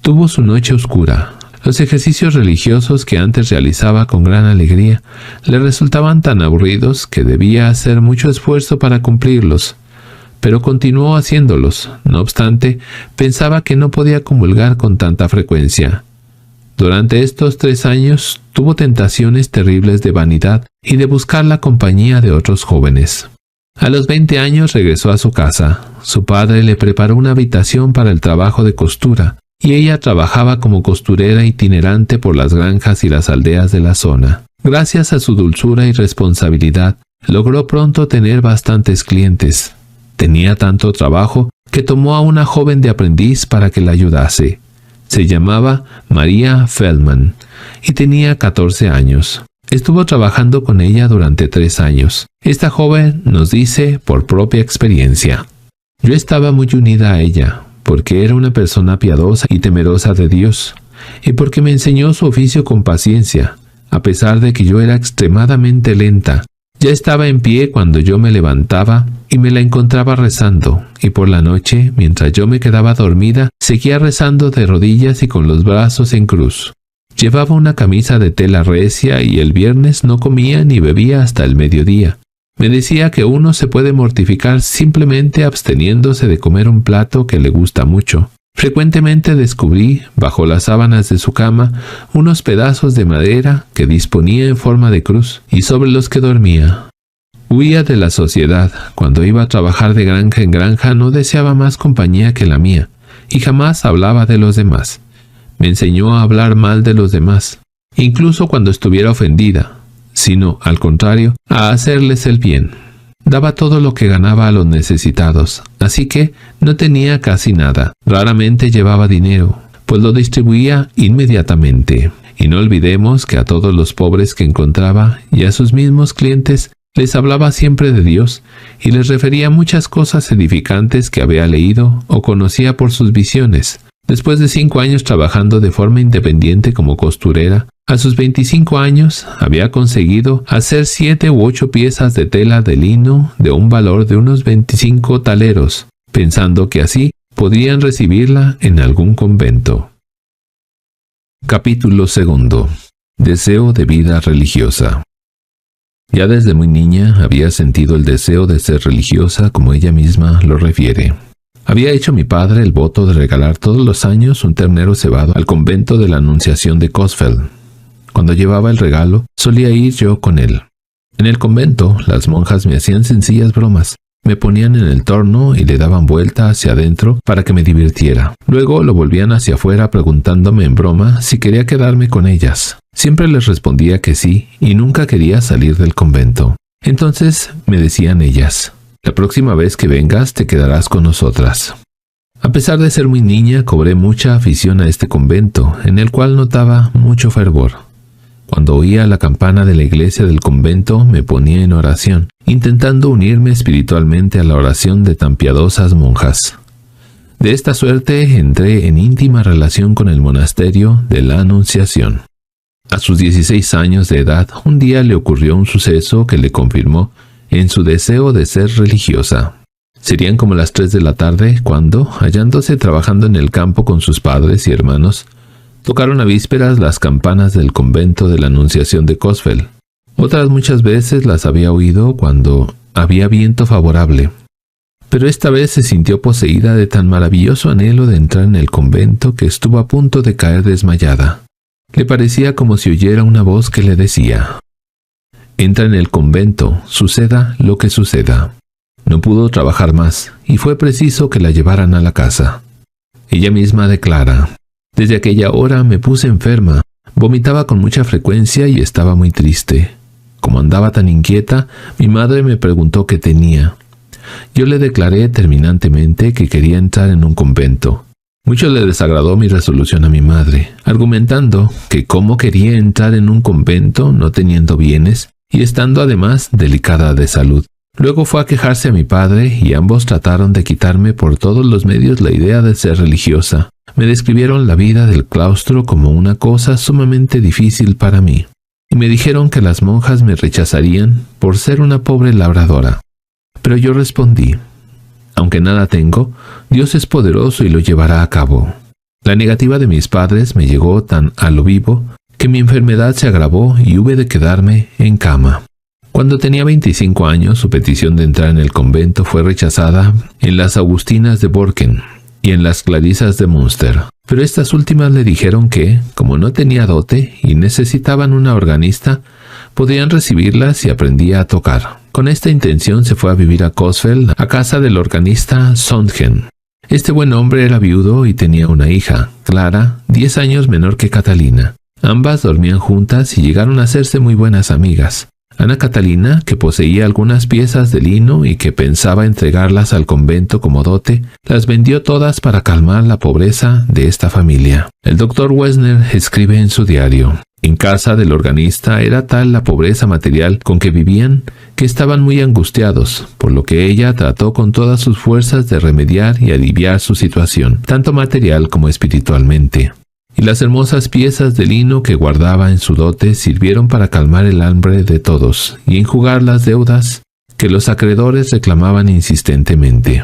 tuvo su noche oscura. Los ejercicios religiosos que antes realizaba con gran alegría le resultaban tan aburridos que debía hacer mucho esfuerzo para cumplirlos. Pero continuó haciéndolos. No obstante, pensaba que no podía comulgar con tanta frecuencia. Durante estos 3 años tuvo tentaciones terribles de vanidad y de buscar la compañía de otros jóvenes. A los 20 años regresó a su casa. Su padre le preparó una habitación para el trabajo de costura, y ella trabajaba como costurera itinerante por las granjas y las aldeas de la zona. Gracias a su dulzura y responsabilidad, logró pronto tener bastantes clientes. Tenía tanto trabajo que tomó a una joven de aprendiz para que la ayudase. Se llamaba María Feldman y tenía 14 años. Estuvo trabajando con ella durante 3 años. Esta joven nos dice por propia experiencia: yo estaba muy unida a ella, porque era una persona piadosa y temerosa de Dios, y porque me enseñó su oficio con paciencia, a pesar de que yo era extremadamente lenta. Ya estaba en pie cuando yo me levantaba y me la encontraba rezando, y por la noche, mientras yo me quedaba dormida, seguía rezando de rodillas y con los brazos en cruz. Llevaba una camisa de tela recia y el viernes no comía ni bebía hasta el mediodía. Me decía que uno se puede mortificar simplemente absteniéndose de comer un plato que le gusta mucho. Frecuentemente descubrí, bajo las sábanas de su cama, unos pedazos de madera que disponía en forma de cruz y sobre los que dormía. Huía de la sociedad. Cuando iba a trabajar de granja en granja no deseaba más compañía que la mía, y jamás hablaba de los demás. Me enseñó a hablar mal de los demás, incluso cuando estuviera ofendida, sino, al contrario, a hacerles el bien. Daba todo lo que ganaba a los necesitados, así que no tenía casi nada. Raramente llevaba dinero, pues lo distribuía inmediatamente. Y no olvidemos que a todos los pobres que encontraba y a sus mismos clientes les hablaba siempre de Dios y les refería muchas cosas edificantes que había leído o conocía por sus visiones. Después de 5 años trabajando de forma independiente como costurera, a sus 25 años había conseguido hacer 7 u 8 piezas de tela de lino de un valor de unos 25 taleros, pensando que así podrían recibirla en algún convento. Capítulo 2. Deseo de vida religiosa. Ya desde muy niña había sentido el deseo de ser religiosa, como ella misma lo refiere. Había hecho mi padre el voto de regalar todos los años un ternero cebado al convento de la Anunciación de Coesfeld. Cuando llevaba el regalo, solía ir yo con él. En el convento, las monjas me hacían sencillas bromas. Me ponían en el torno y le daban vuelta hacia adentro para que me divirtiera. Luego lo volvían hacia afuera preguntándome en broma si quería quedarme con ellas. Siempre les respondía que sí y nunca quería salir del convento. Entonces me decían ellas: la próxima vez que vengas te quedarás con nosotras. A pesar de ser muy niña, cobré mucha afición a este convento, en el cual notaba mucho fervor. Cuando oía la campana de la iglesia del convento, me ponía en oración, intentando unirme espiritualmente a la oración de tan piadosas monjas. De esta suerte entré en íntima relación con el monasterio de la Anunciación. A sus 16 años de edad, un día le ocurrió un suceso que le confirmó en su deseo de ser religiosa. Serían como las 3 de la tarde cuando, hallándose trabajando en el campo con sus padres y hermanos, tocaron a vísperas las campanas del convento de la Anunciación de Coesfeld. Otras muchas veces las había oído cuando había viento favorable, pero esta vez se sintió poseída de tan maravilloso anhelo de entrar en el convento que estuvo a punto de caer desmayada. Le parecía como si oyera una voz que le decía: entra en el convento, suceda lo que suceda. No pudo trabajar más, y fue preciso que la llevaran a la casa. Ella misma declara: desde aquella hora me puse enferma, vomitaba con mucha frecuencia y estaba muy triste. Como andaba tan inquieta, mi madre me preguntó qué tenía. Yo le declaré terminantemente que quería entrar en un convento. Mucho le desagradó mi resolución a mi madre, argumentando que cómo quería entrar en un convento no teniendo bienes y estando además delicada de salud. Luego fue a quejarse a mi padre y ambos trataron de quitarme por todos los medios la idea de ser religiosa. Me describieron la vida del claustro como una cosa sumamente difícil para mí, y me dijeron que las monjas me rechazarían por ser una pobre labradora. Pero yo respondí: aunque nada tengo, Dios es poderoso y lo llevará a cabo. La negativa de mis padres me llegó tan a lo vivo que mi enfermedad se agravó y hube de quedarme en cama. Cuando tenía 25 años, su petición de entrar en el convento fue rechazada en las Agustinas de Borken y en las Clarisas de Münster. Pero estas últimas le dijeron que, como no tenía dote y necesitaban una organista, podían recibirla si aprendía a tocar. Con esta intención se fue a vivir a Coesfeld, a casa del organista Sondgen. Este buen hombre era viudo y tenía una hija, Clara, 10 años menor que Catalina. Ambas dormían juntas y llegaron a hacerse muy buenas amigas. Ana Catalina, que poseía algunas piezas de lino y que pensaba entregarlas al convento como dote, las vendió todas para calmar la pobreza de esta familia. El doctor Wessner escribe en su diario: en casa del organista era tal la pobreza material con que vivían que estaban muy angustiados, por lo que ella trató con todas sus fuerzas de remediar y aliviar su situación, tanto material como espiritualmente. Y las hermosas piezas de lino que guardaba en su dote sirvieron para calmar el hambre de todos y enjugar las deudas que los acreedores reclamaban insistentemente.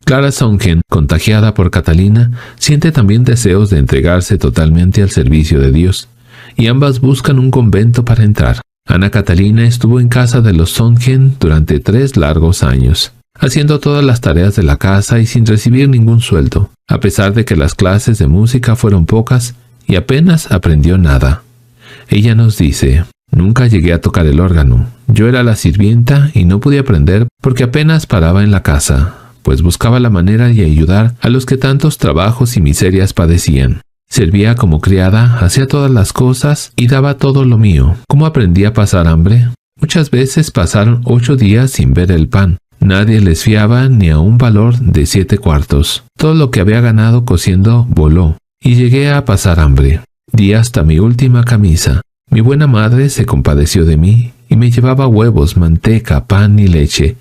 Clara Songen, contagiada por Catalina, siente también deseos de entregarse totalmente al servicio de Dios, y ambas buscan un convento para entrar. Ana Catalina estuvo en casa de los Songen durante 3 largos años, haciendo todas las tareas de la casa y sin recibir ningún sueldo, a pesar de que las clases de música fueron pocas y apenas aprendió nada. Ella nos dice: nunca llegué a tocar el órgano. Yo era la sirvienta y no pude aprender porque apenas paraba en la casa, pues buscaba la manera de ayudar a los que tantos trabajos y miserias padecían. Servía como criada, hacía todas las cosas y daba todo lo mío. ¿Cómo aprendí a pasar hambre? Muchas veces pasaron 8 días sin ver el pan. Nadie les fiaba ni a un valor de 7 cuartos. Todo lo que había ganado cosiendo voló, y llegué a pasar hambre. Di hasta mi última camisa. Mi buena madre se compadeció de mí y me llevaba huevos, manteca, pan y leche,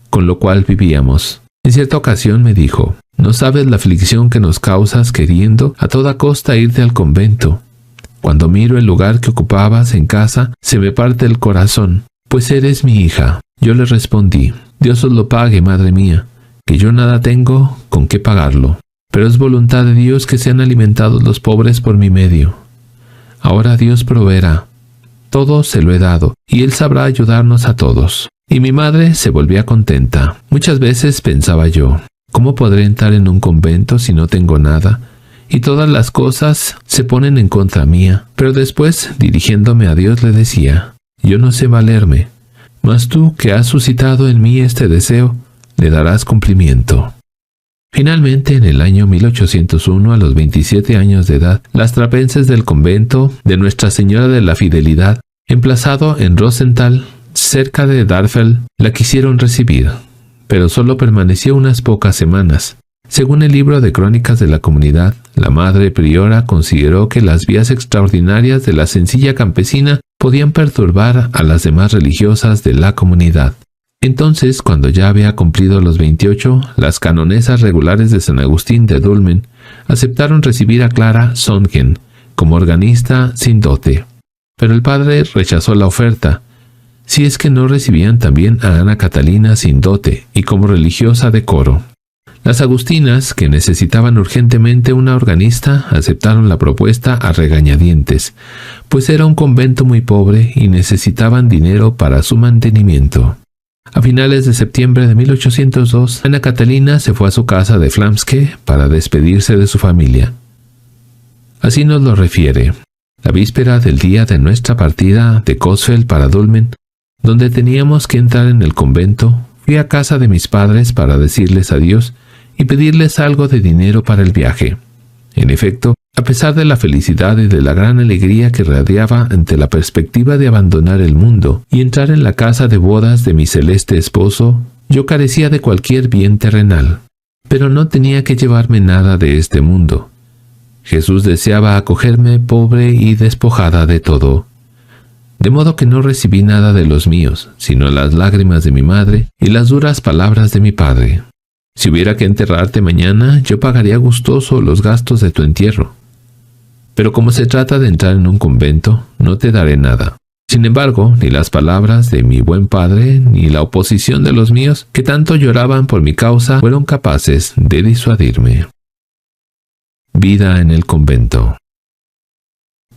con lo cual vivíamos. En cierta ocasión me dijo: no sabes la aflicción que nos causas queriendo a toda costa irte al convento. Cuando miro el lugar que ocupabas en casa, se me parte el corazón, pues eres mi hija. Yo le respondí: Dios os lo pague, madre mía, que yo nada tengo con qué pagarlo. Pero es voluntad de Dios que sean alimentados los pobres por mi medio. Ahora Dios proveerá. Todo se lo he dado, y Él sabrá ayudarnos a todos. Y mi madre se volvía contenta. Muchas veces pensaba yo: ¿cómo podré entrar en un convento si no tengo nada? Y todas las cosas se ponen en contra mía. Pero después, dirigiéndome a Dios, le decía: yo no sé valerme, mas tú, que has suscitado en mí este deseo, le darás cumplimiento. Finalmente, en el año 1801, a los 27 años de edad, las trapenses del convento de Nuestra Señora de la Fidelidad, emplazado en Rosenthal, cerca de Darfeld, la quisieron recibir, pero solo permaneció unas pocas semanas. Según el libro de crónicas de la comunidad, la madre priora consideró que las vías extraordinarias de la sencilla campesina podían perturbar a las demás religiosas de la comunidad. Entonces, cuando ya había cumplido los 28, las canonesas regulares de San Agustín de Dulmen aceptaron recibir a Clara Songen como organista sin dote. Pero el padre rechazó la oferta, si es que no recibían también a Ana Catalina sin dote y como religiosa de coro. Las agustinas, que necesitaban urgentemente una organista, aceptaron la propuesta a regañadientes, pues era un convento muy pobre y necesitaban dinero para su mantenimiento. A finales de septiembre de 1802, Ana Catalina se fue a su casa de Flamske para despedirse de su familia. Así nos lo refiere: la víspera del día de nuestra partida de Coesfeld para Dulmen, donde teníamos que entrar en el convento, fui a casa de mis padres para decirles adiós y pedirles algo de dinero para el viaje. En efecto, a pesar de la felicidad y de la gran alegría que radiaba ante la perspectiva de abandonar el mundo y entrar en la casa de bodas de mi celeste esposo, yo carecía de cualquier bien terrenal. Pero no tenía que llevarme nada de este mundo. Jesús deseaba acogerme pobre y despojada de todo. De modo que no recibí nada de los míos, sino las lágrimas de mi madre y las duras palabras de mi padre. Si hubiera que enterrarte mañana, yo pagaría gustoso los gastos de tu entierro. Pero como se trata de entrar en un convento, no te daré nada. Sin embargo, ni las palabras de mi buen padre, ni la oposición de los míos, que tanto lloraban por mi causa, fueron capaces de disuadirme. Vida en el convento.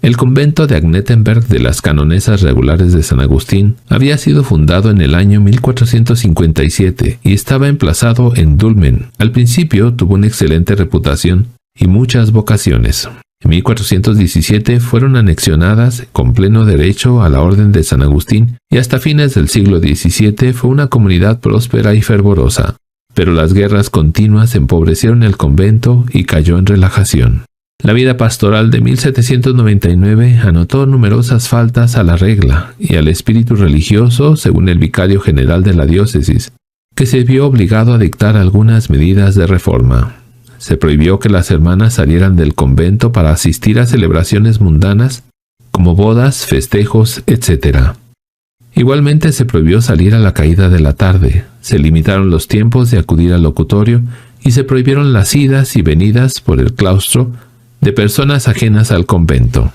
El convento de Agnettenberg de las canonesas regulares de San Agustín había sido fundado en el año 1457 y estaba emplazado en Dulmen. Al principio tuvo una excelente reputación y muchas vocaciones. En 1417 fueron anexionadas con pleno derecho a la Orden de San Agustín y hasta fines del siglo XVII fue una comunidad próspera y fervorosa. Pero las guerras continuas empobrecieron el convento y cayó en relajación. La vida pastoral de 1799 anotó numerosas faltas a la regla y al espíritu religioso, según el vicario general de la diócesis, que se vio obligado a dictar algunas medidas de reforma. Se prohibió que las hermanas salieran del convento para asistir a celebraciones mundanas, como bodas, festejos, etc. Igualmente se prohibió salir a la caída de la tarde, se limitaron los tiempos de acudir al locutorio y se prohibieron las idas y venidas por el claustro de personas ajenas al convento.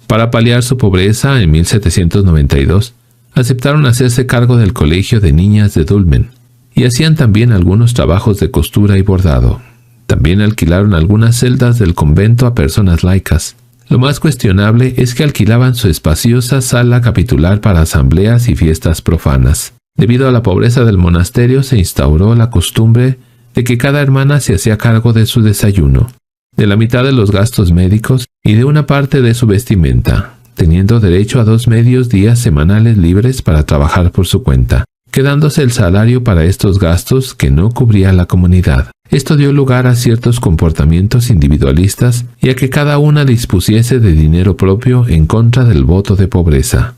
Para paliar su pobreza, en 1792, aceptaron hacerse cargo del colegio de niñas de Dulmen y hacían también algunos trabajos de costura y bordado. También alquilaron algunas celdas del convento a personas laicas. Lo más cuestionable es que alquilaban su espaciosa sala capitular para asambleas y fiestas profanas. Debido a la pobreza del monasterio se instauró la costumbre de que cada hermana se hacía cargo de su desayuno, de la mitad de los gastos médicos y de una parte de su vestimenta, teniendo derecho a 2 medios días semanales libres para trabajar por su cuenta, quedándose el salario para estos gastos que no cubría la comunidad. Esto dio lugar a ciertos comportamientos individualistas y a que cada una dispusiese de dinero propio en contra del voto de pobreza.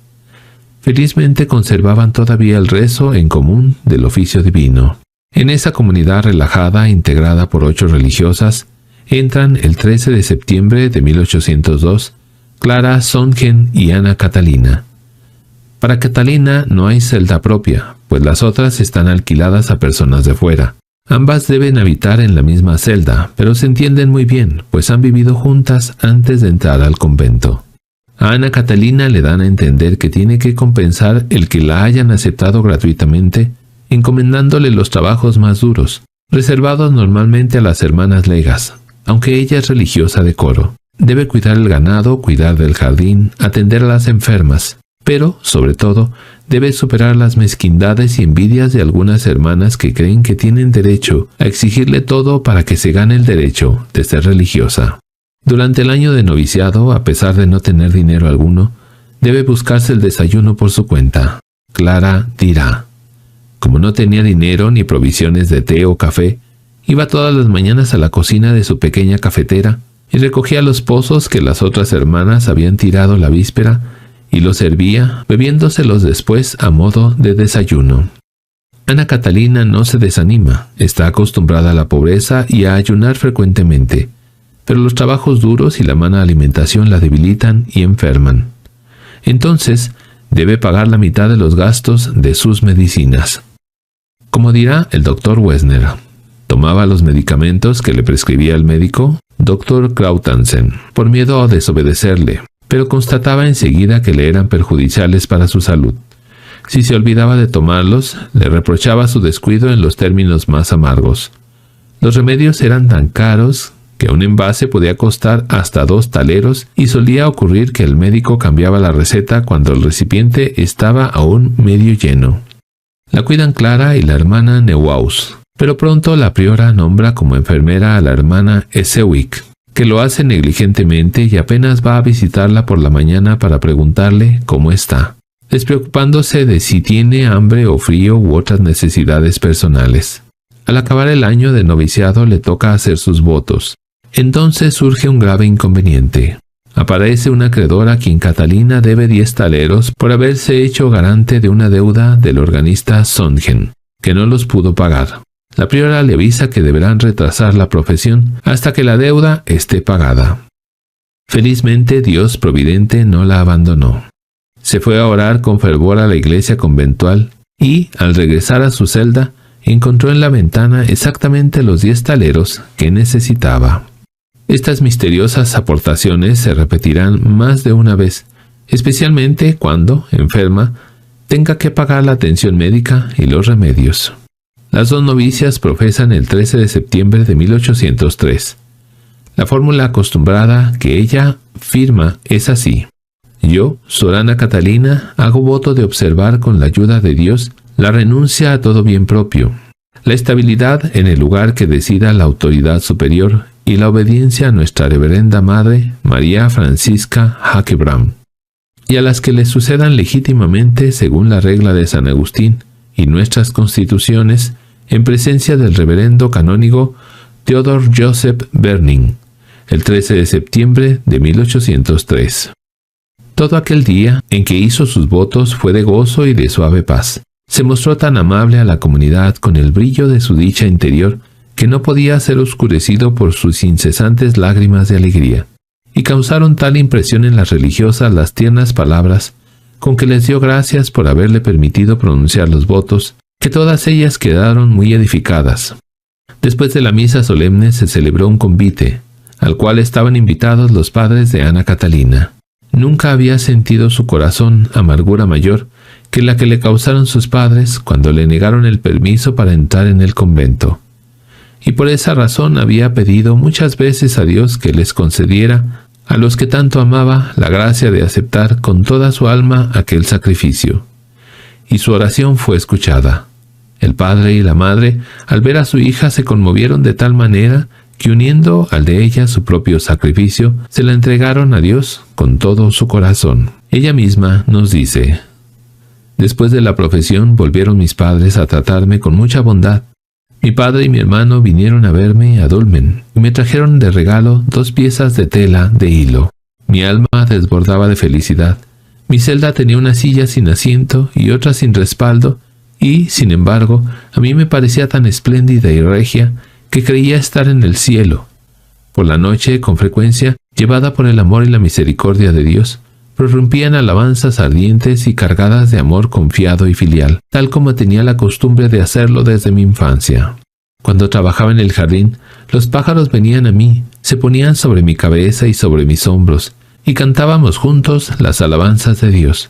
Felizmente conservaban todavía el rezo en común del oficio divino. En esa comunidad relajada, integrada por 8 religiosas, entran el 13 de septiembre de 1802 Clara Songen y Ana Catalina. Para Catalina no hay celda propia, pues las otras están alquiladas a personas de fuera. Ambas deben habitar en la misma celda, pero se entienden muy bien, pues han vivido juntas antes de entrar al convento. A Ana Catalina le dan a entender que tiene que compensar el que la hayan aceptado gratuitamente, encomendándole los trabajos más duros, reservados normalmente a las hermanas legas, aunque ella es religiosa de coro. Debe cuidar el ganado, cuidar del jardín, atender a las enfermas, pero, sobre todo, debe superar las mezquindades y envidias de algunas hermanas que creen que tienen derecho a exigirle todo para que se gane el derecho de ser religiosa. Durante el año de noviciado, a pesar de no tener dinero alguno, debe buscarse el desayuno por su cuenta. Clara dirá: como no tenía dinero ni provisiones de té o café, iba todas las mañanas a la cocina de su pequeña cafetera y recogía los pozos que las otras hermanas habían tirado la víspera y los servía, bebiéndoselos después a modo de desayuno. Ana Catalina no se desanima, está acostumbrada a la pobreza y a ayunar frecuentemente, pero los trabajos duros y la mala alimentación la debilitan y enferman. Entonces, debe pagar la mitad de los gastos de sus medicinas. Como dirá el doctor Wessner, tomaba los medicamentos que le prescribía el médico, Dr. Krautansen, por miedo a desobedecerle, pero constataba enseguida que le eran perjudiciales para su salud. Si se olvidaba de tomarlos, le reprochaba su descuido en los términos más amargos. Los remedios eran tan caros que un envase podía costar hasta 2 taleros y solía ocurrir que el médico cambiaba la receta cuando el recipiente estaba aún medio lleno. La cuidan Clara y la hermana Neuhaus, pero pronto la priora nombra como enfermera a la hermana Essewick, que lo hace negligentemente y apenas va a visitarla por la mañana para preguntarle cómo está, despreocupándose de si tiene hambre o frío u otras necesidades personales. Al acabar el año de noviciado le toca hacer sus votos. Entonces surge un grave inconveniente. Aparece una acreedora a quien Catalina debe 10 taleros por haberse hecho garante de una deuda del organista Songen, que no los pudo pagar. La priora le avisa que deberán retrasar la profesión hasta que la deuda esté pagada. Felizmente Dios providente no la abandonó. Se fue a orar con fervor a la iglesia conventual y, al regresar a su celda, encontró en la ventana exactamente los 10 taleros que necesitaba. Estas misteriosas aportaciones se repetirán más de una vez, especialmente cuando, enferma, tenga que pagar la atención médica y los remedios. Las 2 novicias profesan el 13 de septiembre de 1803. La fórmula acostumbrada que ella firma es así: yo, Sor Ana Catalina, hago voto de observar con la ayuda de Dios la renuncia a todo bien propio, la estabilidad en el lugar que decida la autoridad superior y la obediencia a nuestra reverenda Madre, María Francisca Hackebrand, y a las que le sucedan legítimamente según la regla de San Agustín y nuestras constituciones, en presencia del reverendo canónigo Theodor Joseph Berning, el 13 de septiembre de 1803. Todo aquel día en que hizo sus votos fue de gozo y de suave paz. Se mostró tan amable a la comunidad con el brillo de su dicha interior que no podía ser oscurecido por sus incesantes lágrimas de alegría, y causaron tal impresión en las religiosas las tiernas palabras con que les dio gracias por haberle permitido pronunciar los votos, que todas ellas quedaron muy edificadas. Después de la misa solemne se celebró un convite, al cual estaban invitados los padres de Ana Catalina. Nunca había sentido su corazón amargura mayor que la que le causaron sus padres cuando le negaron el permiso para entrar en el convento. Y por esa razón había pedido muchas veces a Dios que les concediera, a los que tanto amaba, la gracia de aceptar con toda su alma aquel sacrificio. Y su oración fue escuchada. El padre y la madre, al ver a su hija, se conmovieron de tal manera que, uniendo al de ella su propio sacrificio, se la entregaron a Dios con todo su corazón. Ella misma nos dice: después de la profesión volvieron mis padres a tratarme con mucha bondad. Mi padre y mi hermano vinieron a verme a Dulmen y me trajeron de regalo 2 piezas de tela de hilo. Mi alma desbordaba de felicidad. Mi celda tenía una silla sin asiento y otra sin respaldo, y, sin embargo, a mí me parecía tan espléndida y regia que creía estar en el cielo. Por la noche, con frecuencia, llevada por el amor y la misericordia de Dios, prorrumpían alabanzas ardientes y cargadas de amor confiado y filial, tal como tenía la costumbre de hacerlo desde mi infancia. Cuando trabajaba en el jardín, los pájaros venían a mí, se ponían sobre mi cabeza y sobre mis hombros, y cantábamos juntos las alabanzas de Dios.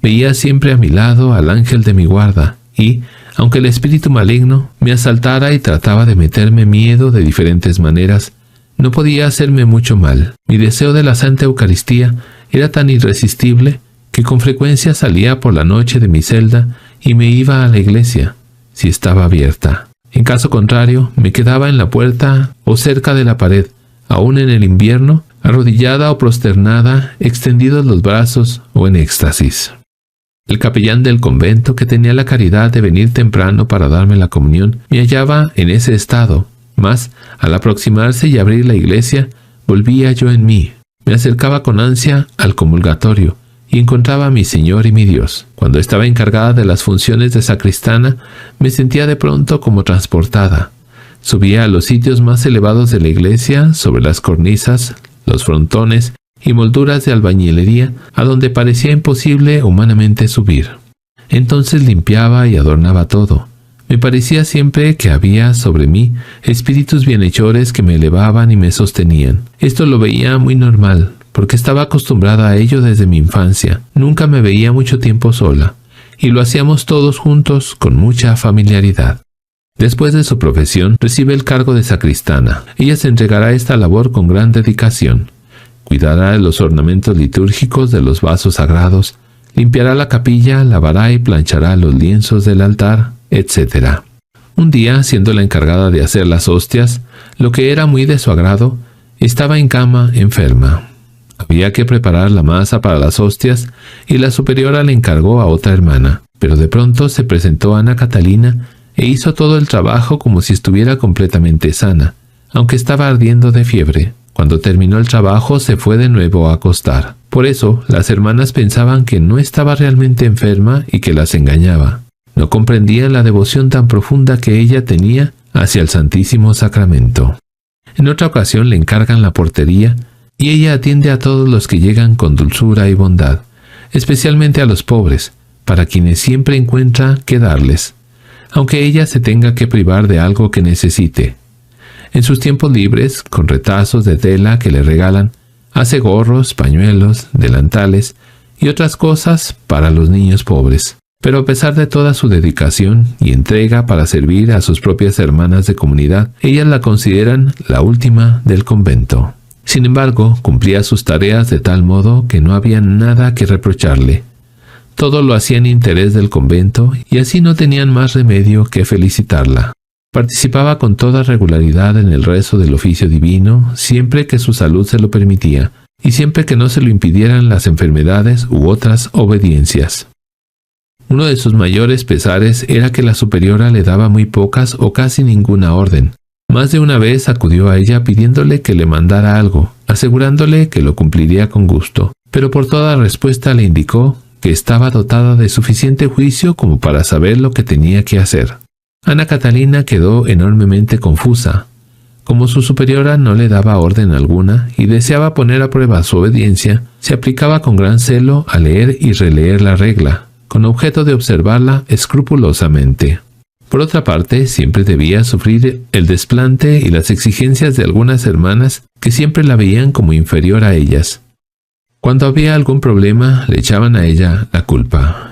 Veía siempre a mi lado al ángel de mi guarda, y, aunque el espíritu maligno me asaltara y trataba de meterme miedo de diferentes maneras, no podía hacerme mucho mal. Mi deseo de la Santa Eucaristía era tan irresistible que con frecuencia salía por la noche de mi celda y me iba a la iglesia, si estaba abierta. En caso contrario, me quedaba en la puerta o cerca de la pared, aún en el invierno, arrodillada o prosternada, extendidos los brazos o en éxtasis. El capellán del convento, que tenía la caridad de venir temprano para darme la comunión, me hallaba en ese estado, mas, al aproximarse y abrir la iglesia, volvía yo en mí. Me acercaba con ansia al comulgatorio y encontraba a mi Señor y mi Dios. Cuando estaba encargada de las funciones de sacristana, me sentía de pronto como transportada. Subía a los sitios más elevados de la iglesia, sobre las cornisas, los frontones y molduras de albañilería, a donde parecía imposible humanamente subir. Entonces limpiaba y adornaba todo. Me parecía siempre que había sobre mí espíritus bienhechores que me elevaban y me sostenían. Esto lo veía muy normal, porque estaba acostumbrada a ello desde mi infancia. Nunca me veía mucho tiempo sola, y lo hacíamos todos juntos con mucha familiaridad. Después de su profesión, recibe el cargo de sacristana. Ella se entregará a esta labor con gran dedicación. Cuidará de los ornamentos litúrgicos de los vasos sagrados, limpiará la capilla, lavará y planchará los lienzos del altar, etc. Un día, siendo la encargada de hacer las hostias, lo que era muy de su agrado, estaba en cama enferma. Había que preparar la masa para las hostias y la superiora le encargó a otra hermana, pero de pronto se presentó Ana Catalina e hizo todo el trabajo como si estuviera completamente sana, aunque estaba ardiendo de fiebre. Cuando terminó el trabajo se fue de nuevo a acostar. Por eso, las hermanas pensaban que no estaba realmente enferma y que las engañaba. No comprendían la devoción tan profunda que ella tenía hacia el Santísimo Sacramento. En otra ocasión le encargan la portería y ella atiende a todos los que llegan con dulzura y bondad, especialmente a los pobres, para quienes siempre encuentra qué darles, aunque ella se tenga que privar de algo que necesite. En sus tiempos libres, con retazos de tela que le regalan, hace gorros, pañuelos, delantales y otras cosas para los niños pobres. Pero a pesar de toda su dedicación y entrega para servir a sus propias hermanas de comunidad, ellas la consideran la última del convento. Sin embargo, cumplía sus tareas de tal modo que no había nada que reprocharle. Todo lo hacía en interés del convento y así no tenían más remedio que felicitarla. Participaba con toda regularidad en el rezo del oficio divino, siempre que su salud se lo permitía, y siempre que no se lo impidieran las enfermedades u otras obediencias. Uno de sus mayores pesares era que la superiora le daba muy pocas o casi ninguna orden. Más de una vez acudió a ella pidiéndole que le mandara algo, asegurándole que lo cumpliría con gusto, pero por toda respuesta le indicó que estaba dotada de suficiente juicio como para saber lo que tenía que hacer. Ana Catalina quedó enormemente confusa. Como su superiora no le daba orden alguna y deseaba poner a prueba su obediencia, se aplicaba con gran celo a leer y releer la regla, con objeto de observarla escrupulosamente. Por otra parte, siempre debía sufrir el desplante y las exigencias de algunas hermanas que siempre la veían como inferior a ellas. Cuando había algún problema, le echaban a ella la culpa.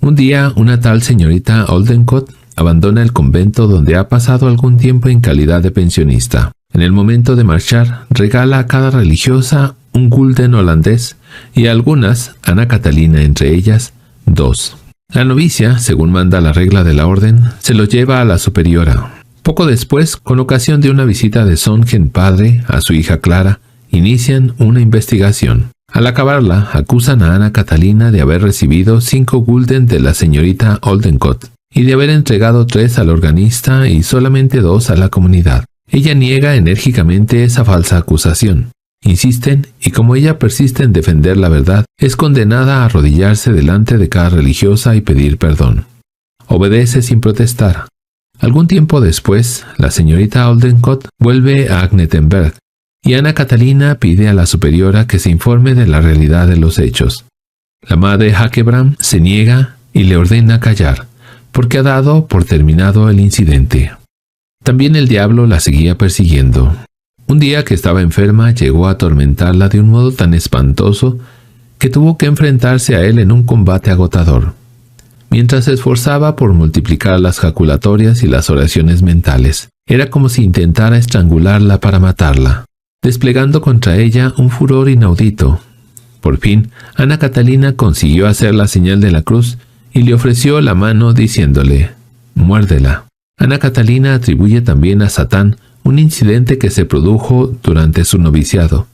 Un día, una tal señorita Oldencott abandona el convento donde ha pasado algún tiempo en calidad de pensionista. En el momento de marchar, regala a cada religiosa un gulden holandés y a algunas, Ana Catalina entre ellas, 2. La novicia, según manda la regla de la orden, se lo lleva a la superiora. Poco después, con ocasión de una visita de Songen padre a su hija Clara, inician una investigación. Al acabarla, acusan a Ana Catalina de haber recibido 5 gulden de la señorita Oldencott y de haber entregado 3 al organista y solamente 2 a la comunidad. Ella niega enérgicamente esa falsa acusación. Insisten, y como ella persiste en defender la verdad, es condenada a arrodillarse delante de cada religiosa y pedir perdón. Obedece sin protestar. Algún tiempo después, la señorita Oldencott vuelve a Agnettenberg, y Ana Catalina pide a la superiora que se informe de la realidad de los hechos. La madre Hakebrand se niega y le ordena callar, porque ha dado por terminado el incidente. También el diablo la seguía persiguiendo. Un día que estaba enferma, llegó a atormentarla de un modo tan espantoso que tuvo que enfrentarse a él en un combate agotador, mientras se esforzaba por multiplicar las jaculatorias y las oraciones mentales. Era como si intentara estrangularla para matarla, desplegando contra ella un furor inaudito. Por fin, Ana Catalina consiguió hacer la señal de la cruz y le ofreció la mano diciéndole: «Muérdela». Ana Catalina atribuye también a Satán un incidente que se produjo durante su noviciado.